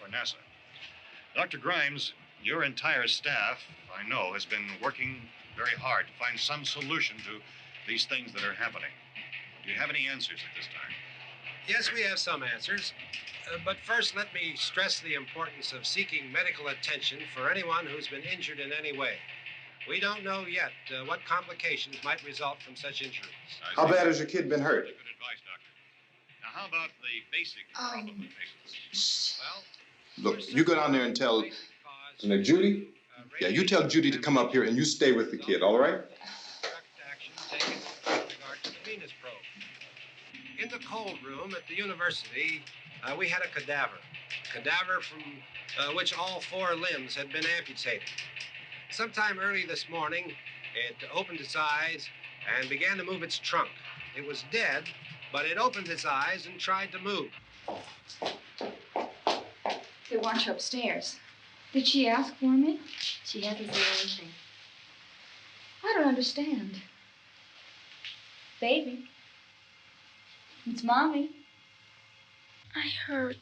For NASA. Dr. Grimes, your entire staff, I know, has been working very hard to find some solution to these things that are happening. Do you have any answers at this time? Yes, we have some answers. But first, let me stress the importance of seeking medical attention for anyone who's been injured in any way. We don't know yet what complications might result from such injuries. How bad has your kid been hurt? Good advice, Doctor. Now, how about the basic complications? Look, you go down there and tell Judy? Yeah, you tell Judy to come up here and you stay with the kid, all right? Taken with regard to the Venus probe. In the cold room at the university, we had a cadaver from which all 4 limbs had been amputated. Sometime early this morning, it opened its eyes and began to move its trunk. It was dead, but it opened its eyes and tried to move. They want you upstairs. Did she ask for me? She hasn't said anything. I don't understand. Baby. It's Mommy. I heard.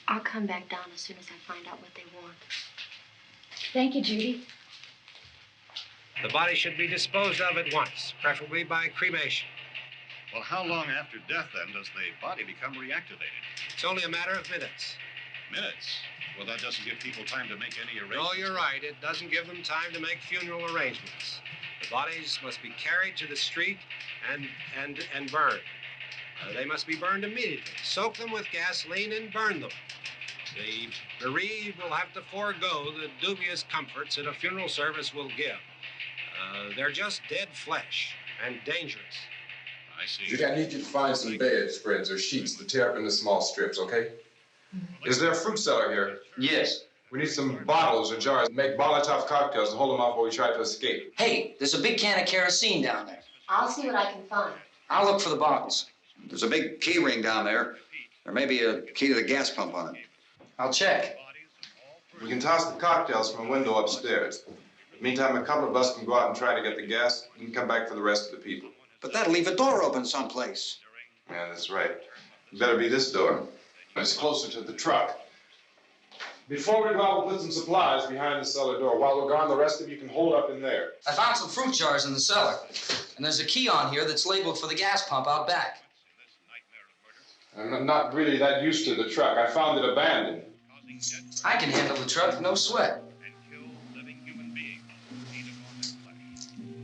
I'll come back down as soon as I find out what they want. Thank you, Judy. The body should be disposed of at once, preferably by cremation. Well, how long after death, then, does the body become reactivated? It's only a matter of minutes. Minutes? Well, that doesn't give people time to make any arrangements. No, you're right. It doesn't give them time to make funeral arrangements. The bodies must be carried to the street and burned. They must be burned immediately. Soak them with gasoline and burn them. The bereaved will have to forego the dubious comforts that a funeral service will give. They're just dead flesh and dangerous. I see. Judy, I need you to find some bedspreads or sheets to tear up into small strips, okay? Is there a fruit cellar here? Yes. We need some bottles or jars to make Molotov cocktails and hold them off while we try to escape. Hey, there's a big can of kerosene down there. I'll see what I can find. I'll look for the bottles. There's a big key ring down there. There may be a key to the gas pump on it. I'll check. We can toss the cocktails from a window upstairs. Meantime, a couple of us can go out and try to get the gas and come back for the rest of the people. But that'll leave a door open someplace. Yeah, that's right. It better be this door. It's closer to the truck. Before we go out, we'll put some supplies behind the cellar door. While we're gone, the rest of you can hold up in there. I found some fruit jars in the cellar. And there's a key on here that's labeled for the gas pump out back. I'm not really that used to the truck. I found it abandoned. I can handle the truck, no sweat.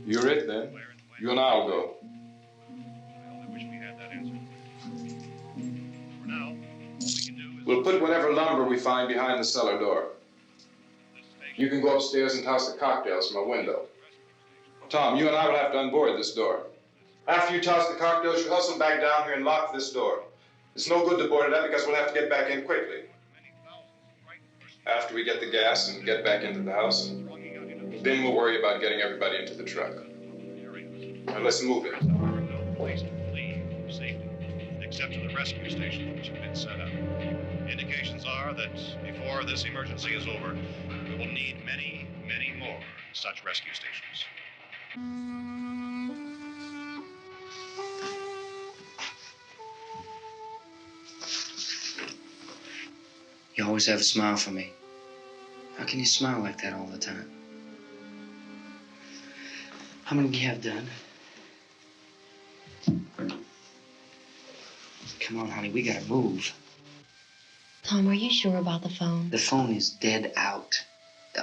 You're it, then. You and I'll go. We'll put whatever lumber we find behind the cellar door. You can go upstairs and toss the cocktails from a window. Tom, you and I will have to unboard this door. After you toss the cocktails, you hustle back down here and lock this door. It's no good to board it up because we'll have to get back in quickly. After we get the gas and get back into the house, then we'll worry about getting everybody into the truck. Now let's move it. No place to flee safely, except to the rescue stations which have been set up. Indications are that before this emergency is over, we will need many, many more such rescue stations. You always have a smile for me. How can you smile like that all the time? How many do you have done? Come on, honey, we gotta move. Tom, are you sure about the phone? The phone is dead out.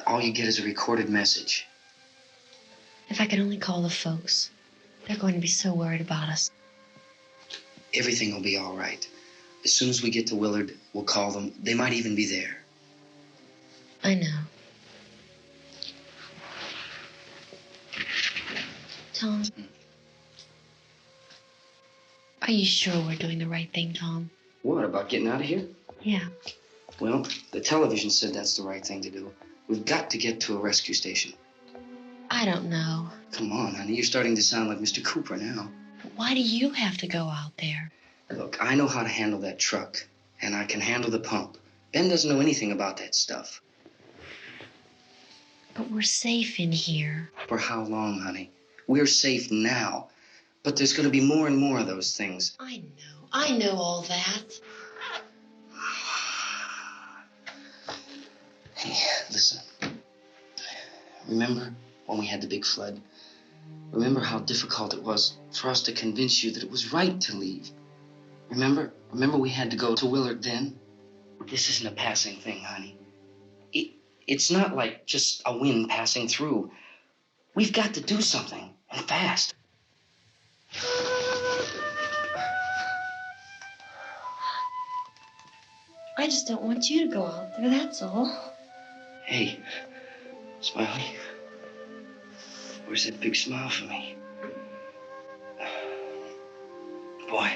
All you get is a recorded message. If I could only call the folks. They're going to be so worried about us. Everything will be all right. As soon as we get to Willard, we'll call them. They might even be there. I know. Tom, are you sure we're doing the right thing, Tom? What, about getting out of here? Yeah. Well, the television said that's the right thing to do. We've got to get to a rescue station. I don't know. Come on, honey, you're starting to sound like Mr. Cooper now. Why do you have to go out there? Look, I know how to handle that truck, and I can handle the pump. Ben doesn't know anything about that stuff. But we're safe in here. For how long, honey? We're safe now. But there's going to be more and more of those things. I know all that. Hey, listen. Remember when we had the big flood? Remember how difficult it was for us to convince you that it was right to leave? Remember we had to go to Willard then? This isn't a passing thing, honey. It's not like just a wind passing through. We've got to do something, and fast. I just don't want you to go out there, that's all. Hey, Smiley. Where's that big smile for me? Boy,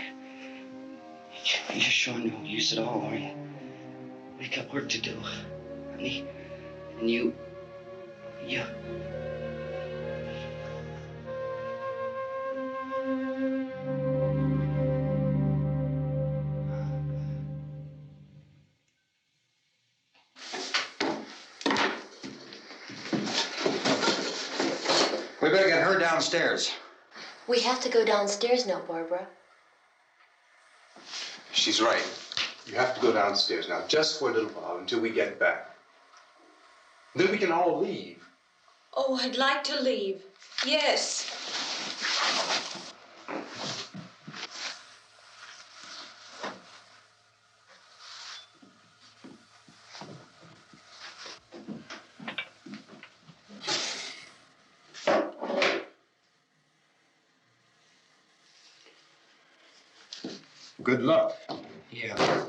you're showing no use at all, are you? We got work to do, honey. And you... We better get her downstairs. We have to go downstairs now, Barbara. She's right. You have to go downstairs now, just for a little while, until we get back. Then we can all leave. Oh, I'd like to leave. Yes. Good luck. Yeah.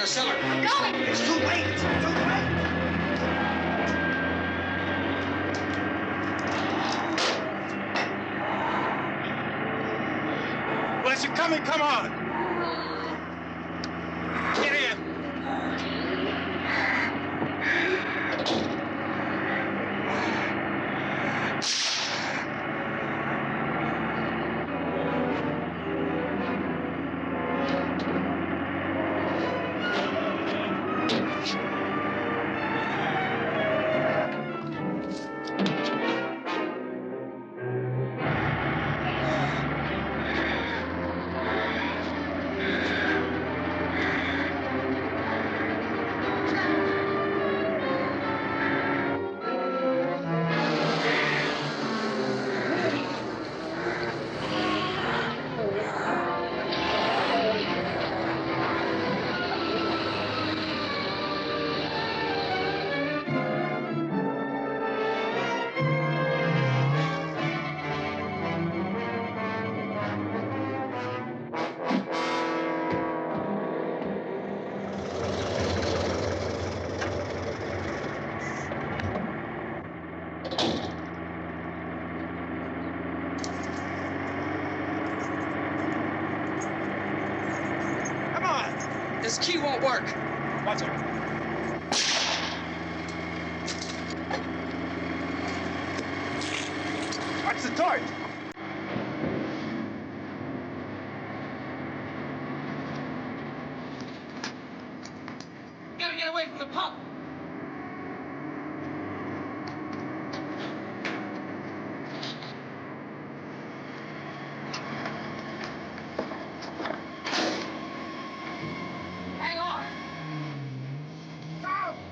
the cellar. I'm going. It's too late. It's too late. Unless you're coming, come on. Get in. This key won't work. Watch it. Watch the torch. Gotta get away from the pump. Hang on.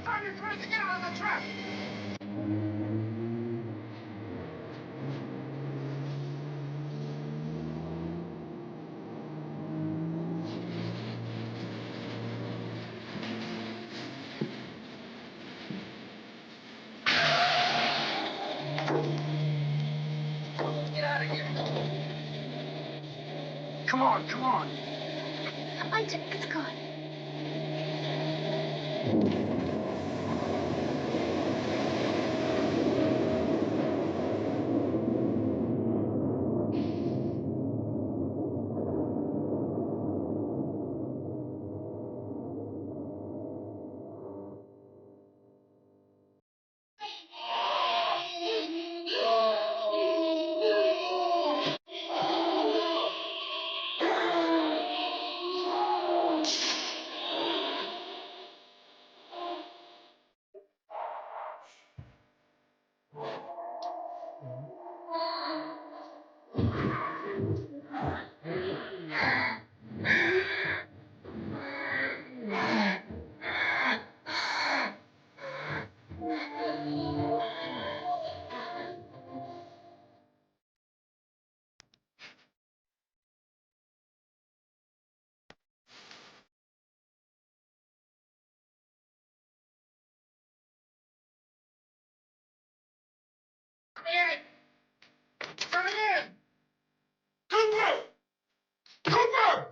Tom, you're trying to get out of the trap. Get out of here. Come on, come on. Isaac, it's gone. Come in! Cooper! Cooper!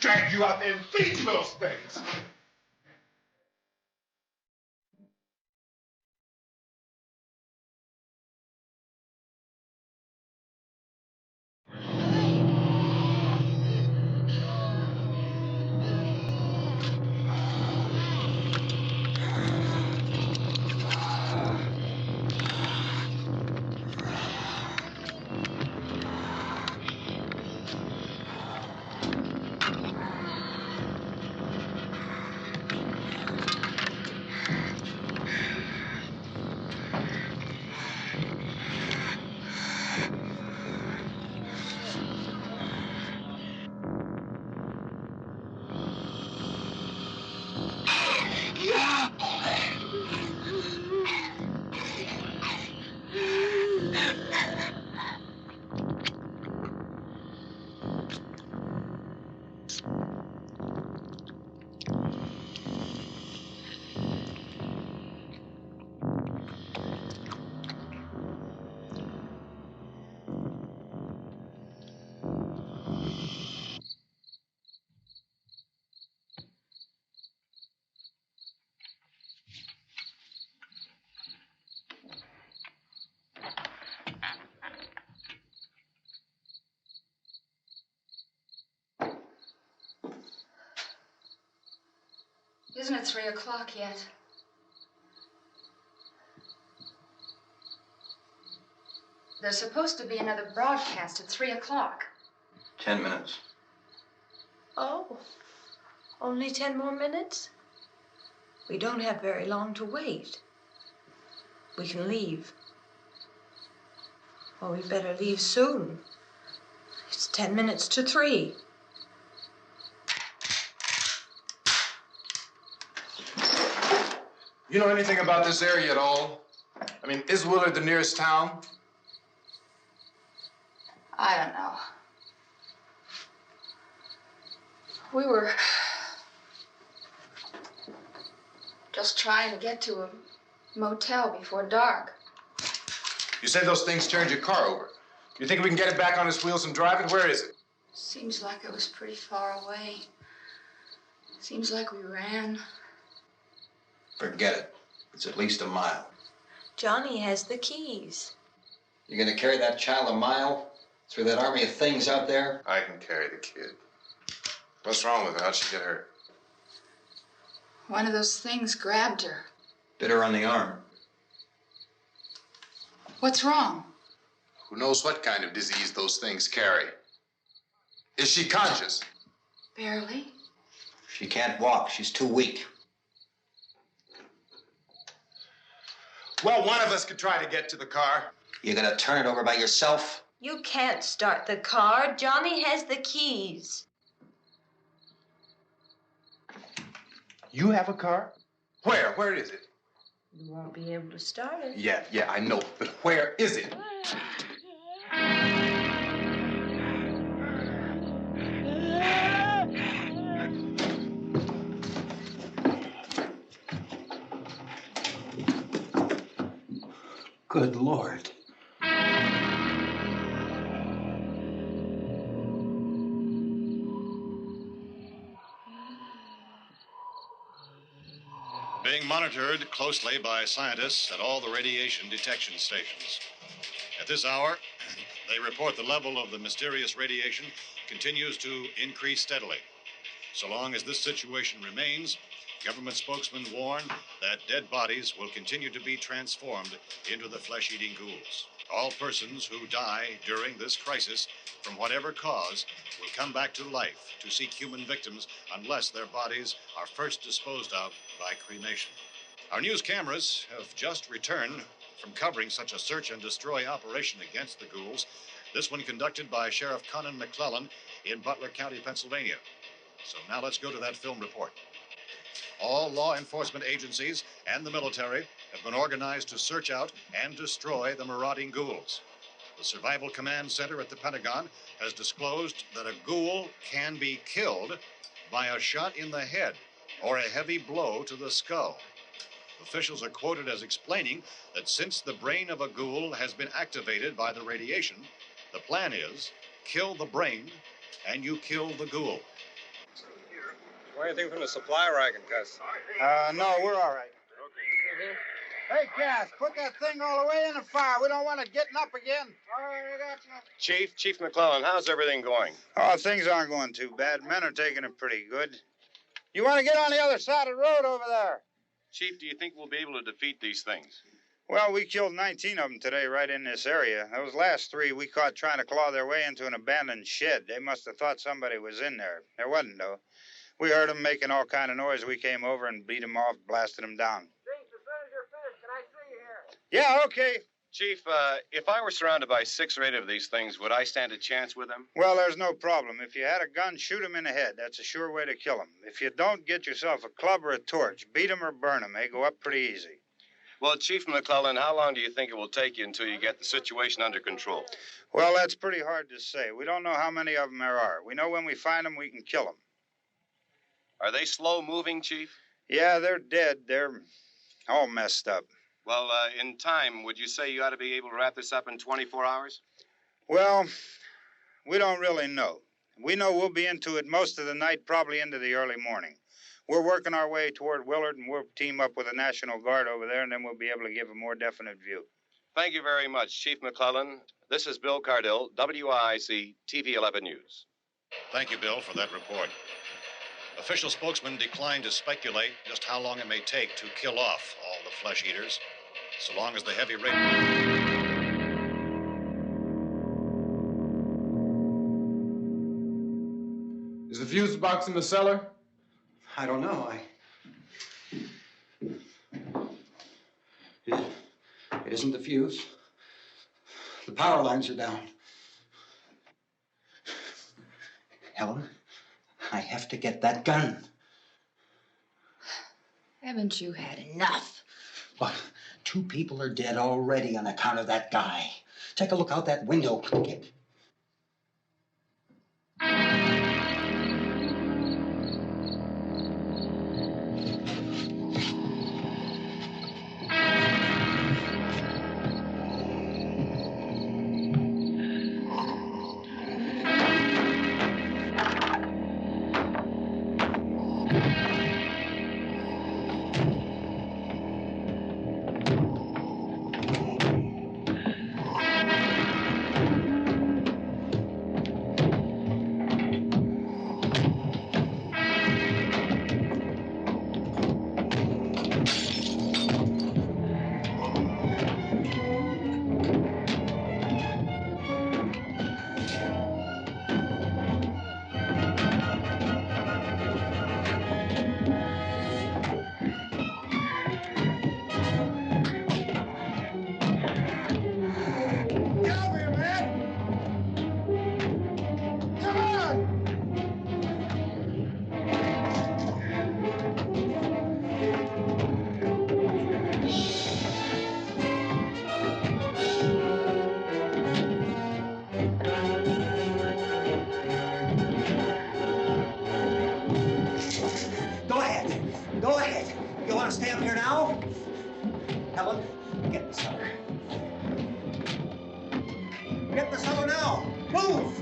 Drag you out there and feed you those things. Isn't it 3 o'clock yet? There's supposed to be another broadcast at 3 o'clock. 10 minutes. Oh, only 10 more minutes? We don't have very long to wait. We can leave. Well, we better leave soon. It's 10 minutes to 3. You know anything about this area at all? I mean, is Willard the nearest town? I don't know. We were just trying to get to a motel before dark. You said those things turned your car over. You think we can get it back on its wheels and drive it? Where is it? Seems like it was pretty far away. Seems like we ran. Forget it. It's at least a mile. Johnny has the keys. You're gonna carry that child a mile through that army of things out there? I can carry the kid. What's wrong with her? How'd she get hurt? One of those things grabbed her. Bit her on the arm. What's wrong? Who knows what kind of disease those things carry? Is she conscious? Barely. She can't walk. She's too weak. Well, one of us could try to get to the car. You're gonna turn it over by yourself? You can't start the car. Johnny has the keys. You have a car? Where? Where is it? You won't be able to start it. Yeah, I know. But where is it? Good Lord. Being monitored closely by scientists at all the radiation detection stations. At this hour, they report the level of the mysterious radiation continues to increase steadily. So long as this situation remains, government spokesmen warn that dead bodies will continue to be transformed into the flesh-eating ghouls. All persons who die during this crisis, from whatever cause, will come back to life to seek human victims unless their bodies are first disposed of by cremation. Our news cameras have just returned from covering such a search and destroy operation against the ghouls, this one conducted by Sheriff Conan McClellan in Butler County, Pennsylvania. So now let's go to that film report. All law enforcement agencies and the military have been organized to search out and destroy the marauding ghouls. The Survival Command Center at the Pentagon has disclosed that a ghoul can be killed by a shot in the head or a heavy blow to the skull. Officials are quoted as explaining that since the brain of a ghoul has been activated by the radiation, the plan is kill the brain and you kill the ghoul. Anything from the supply wagon, Cuz? No, we're all right. Okay. Hey, Cass, put that thing all the way in the fire. We don't want it getting up again. All right, I got you. Chief McClellan, how's everything going? Oh, things aren't going too bad. Men are taking it pretty good. You want to get on the other side of the road over there? Chief, do you think we'll be able to defeat these things? Well, we killed 19 of them today right in this area. Those last 3 we caught trying to claw their way into an abandoned shed. They must have thought somebody was in there. There wasn't, though. We heard them making all kind of noise. We came over and beat them off, blasted them down. Jinx, as soon as you're finished, can I see you here? Yeah, okay. Chief, if I were surrounded by 6 or 8 of these things, would I stand a chance with them? Well, there's no problem. If you had a gun, shoot them in the head. That's a sure way to kill them. If you don't, get yourself a club or a torch. Beat them or burn them. They go up pretty easy. Well, Chief McClellan, how long do you think it will take you until you get the situation under control? Well, that's pretty hard to say. We don't know how many of them there are. We know when we find them, we can kill them. Are they slow-moving, Chief? Yeah, they're dead. They're all messed up. Well, in time, would you say you ought to be able to wrap this up in 24 hours? Well, we don't really know. We know we'll be into it most of the night, probably into the early morning. We're working our way toward Willard, and we'll team up with the National Guard over there, and then we'll be able to give a more definite view. Thank you very much, Chief McClellan. This is Bill Cardill, WIC TV 11 News. Thank you, Bill, for that report. Official spokesman declined to speculate just how long it may take to kill off all the flesh eaters, so long as the heavy rain. Is the fuse box in the cellar? I don't know. It isn't the fuse. The power lines are down. Helen, I have to get that gun. Haven't you had enough? But 2 people are dead already on account of that guy. Take a look out that window. Get. Go ahead. You want to stay up here now? Helen, get in the cellar. Get in the cellar now. Move!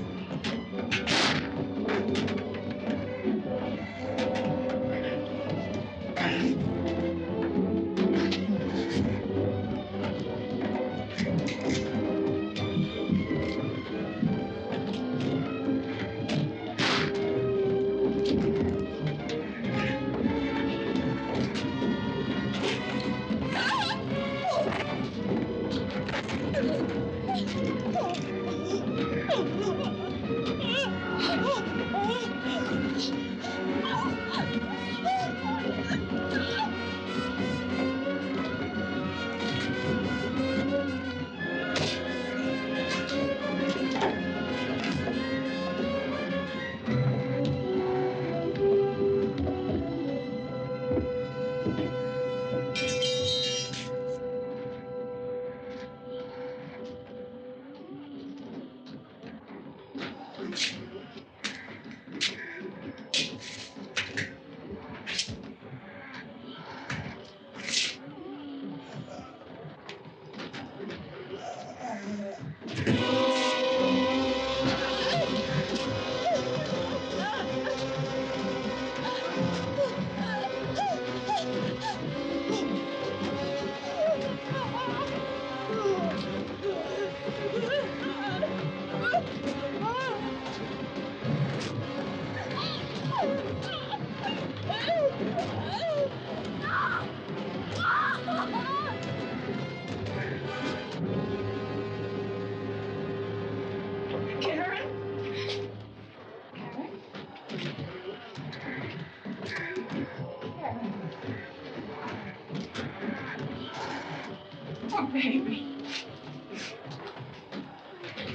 Oh, baby.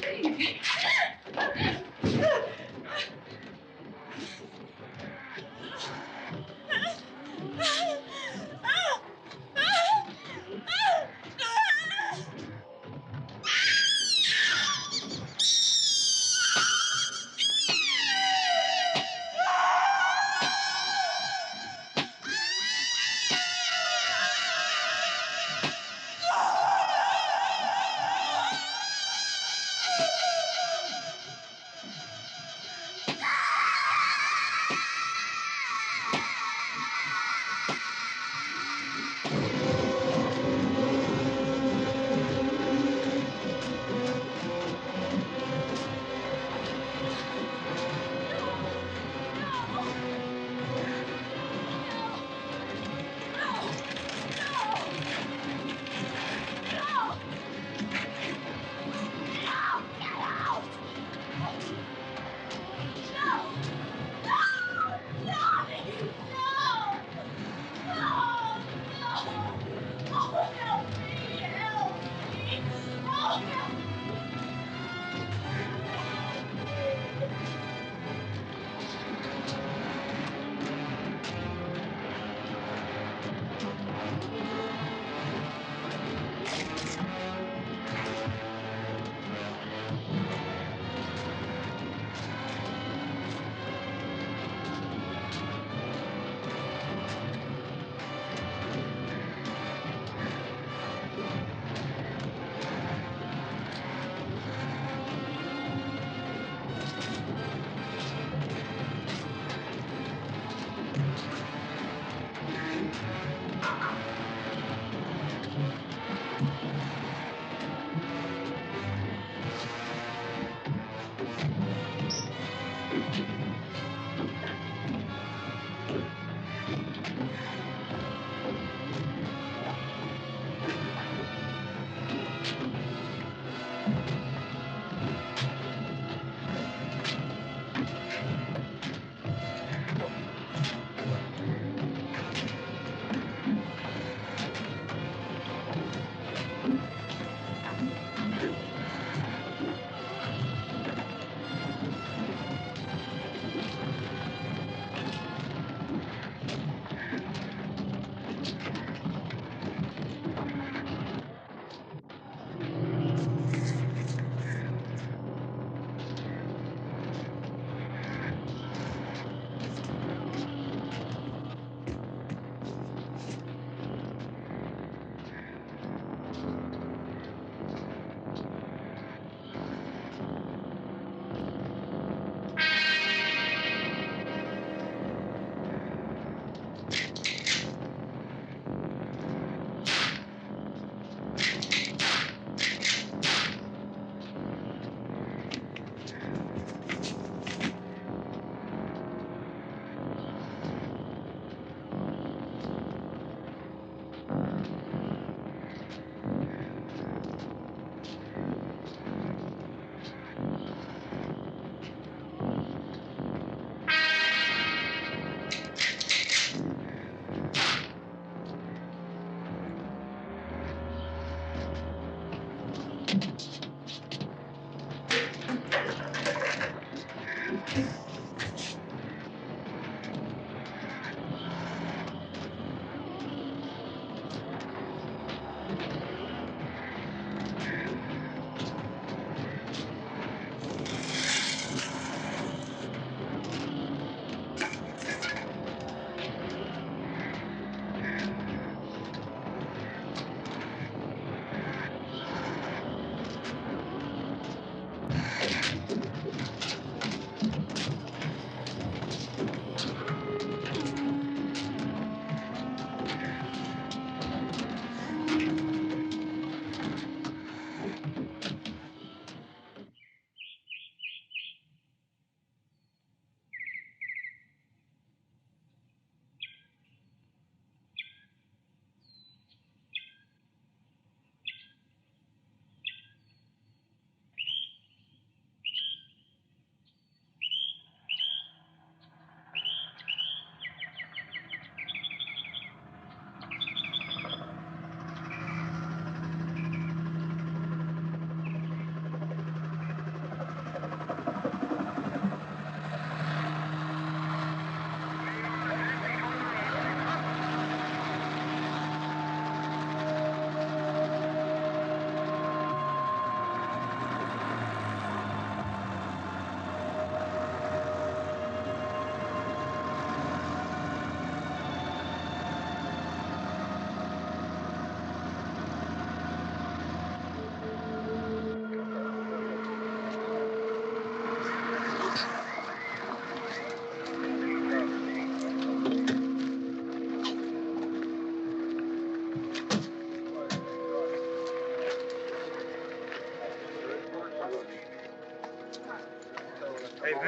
Baby.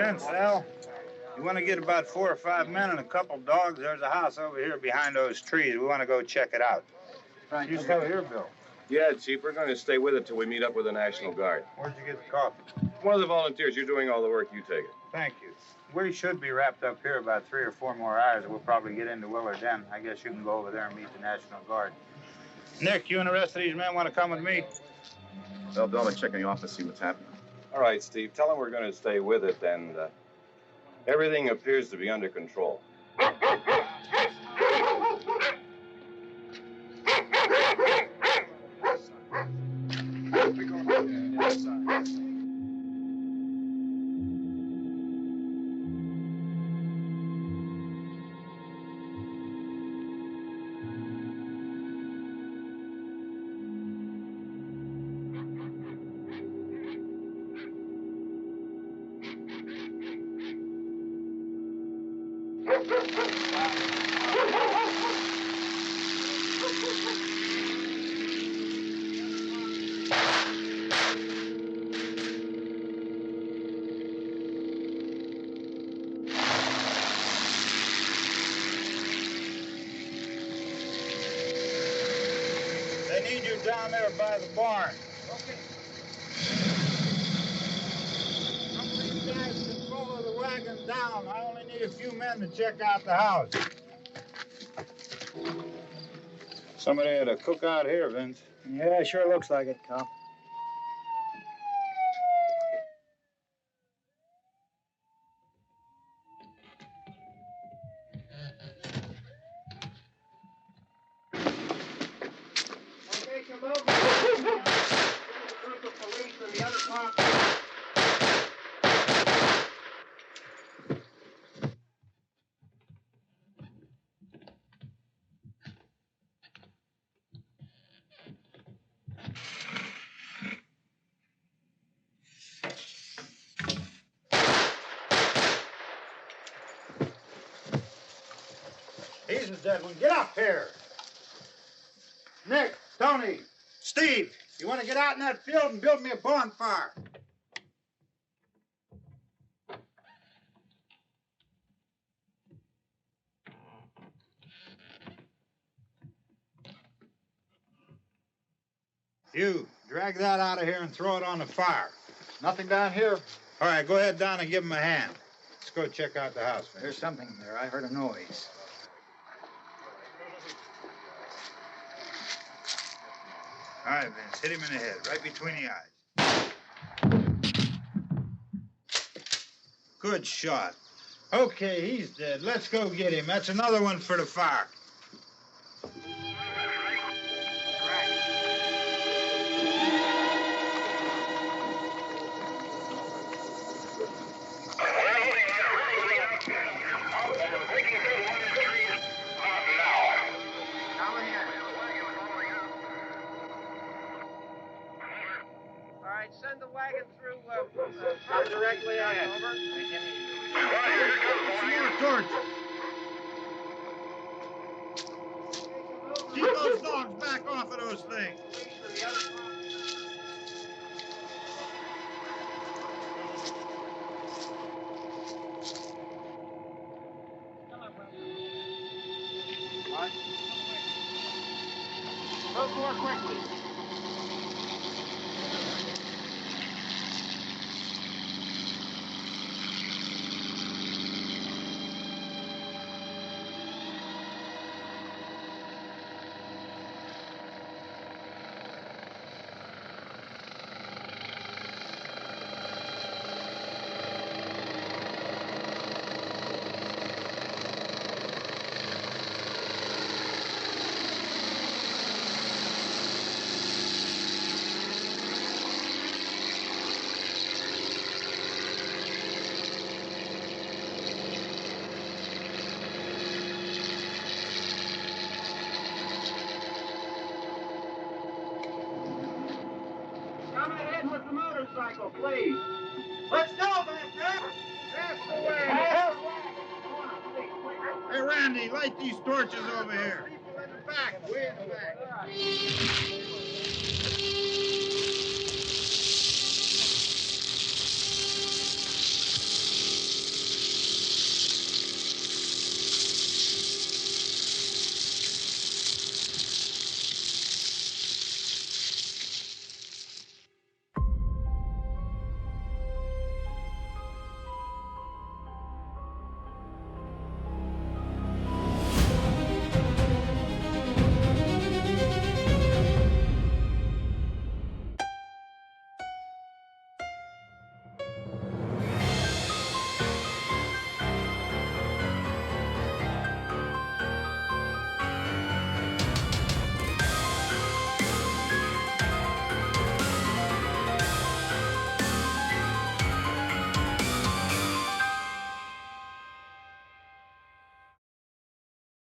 Vince, Al, you want to get about 4 or 5 men and a couple dogs? There's a house over here behind those trees. We want to go check it out. Right. You still here, Bill? Yeah, Chief, we're going to stay with it till we meet up with the National Guard. Where'd you get the coffee? One of the volunteers. You're doing all the work. You take it. Thank you. We should be wrapped up here about 3 or 4 more hours. We'll probably get into Willard then. I guess you can go over there and meet the National Guard. Nick, you and the rest of these men want to come with me? Well, Bill, I'll check in the office, see what's happening. All right, Steve. Tell them we're going to stay with it, and everything appears to be under control. They need you down there by the barn. Okay. Some of these guys can follow the wagon down. I only need a few men to check out the house. Somebody had a cookout here, Vince. Yeah, sure looks like it, Cop. Okay, come over. A group of police and the other cops. He's a dead one. Get up here. Nick, Tony, Steve, you want to get out in that field and build me a bonfire? You, drag that out of here and throw it on the fire. Nothing down here. All right, go ahead down and give him a hand. Let's go check out the house. Vince. There's something there. I heard a noise. All right, Vince, hit him in the head, right between the eyes. Good shot. Okay, he's dead. Let's go get him. That's another one for the fire. Send the wagon through directly on over. Some more torches. Keep those dogs back off of those things. What? Move more quickly. Come ahead with the motorcycle, please. Let's go, Van. That's the way. Hey, Randy, light these torches over here. People in the back, way in the back.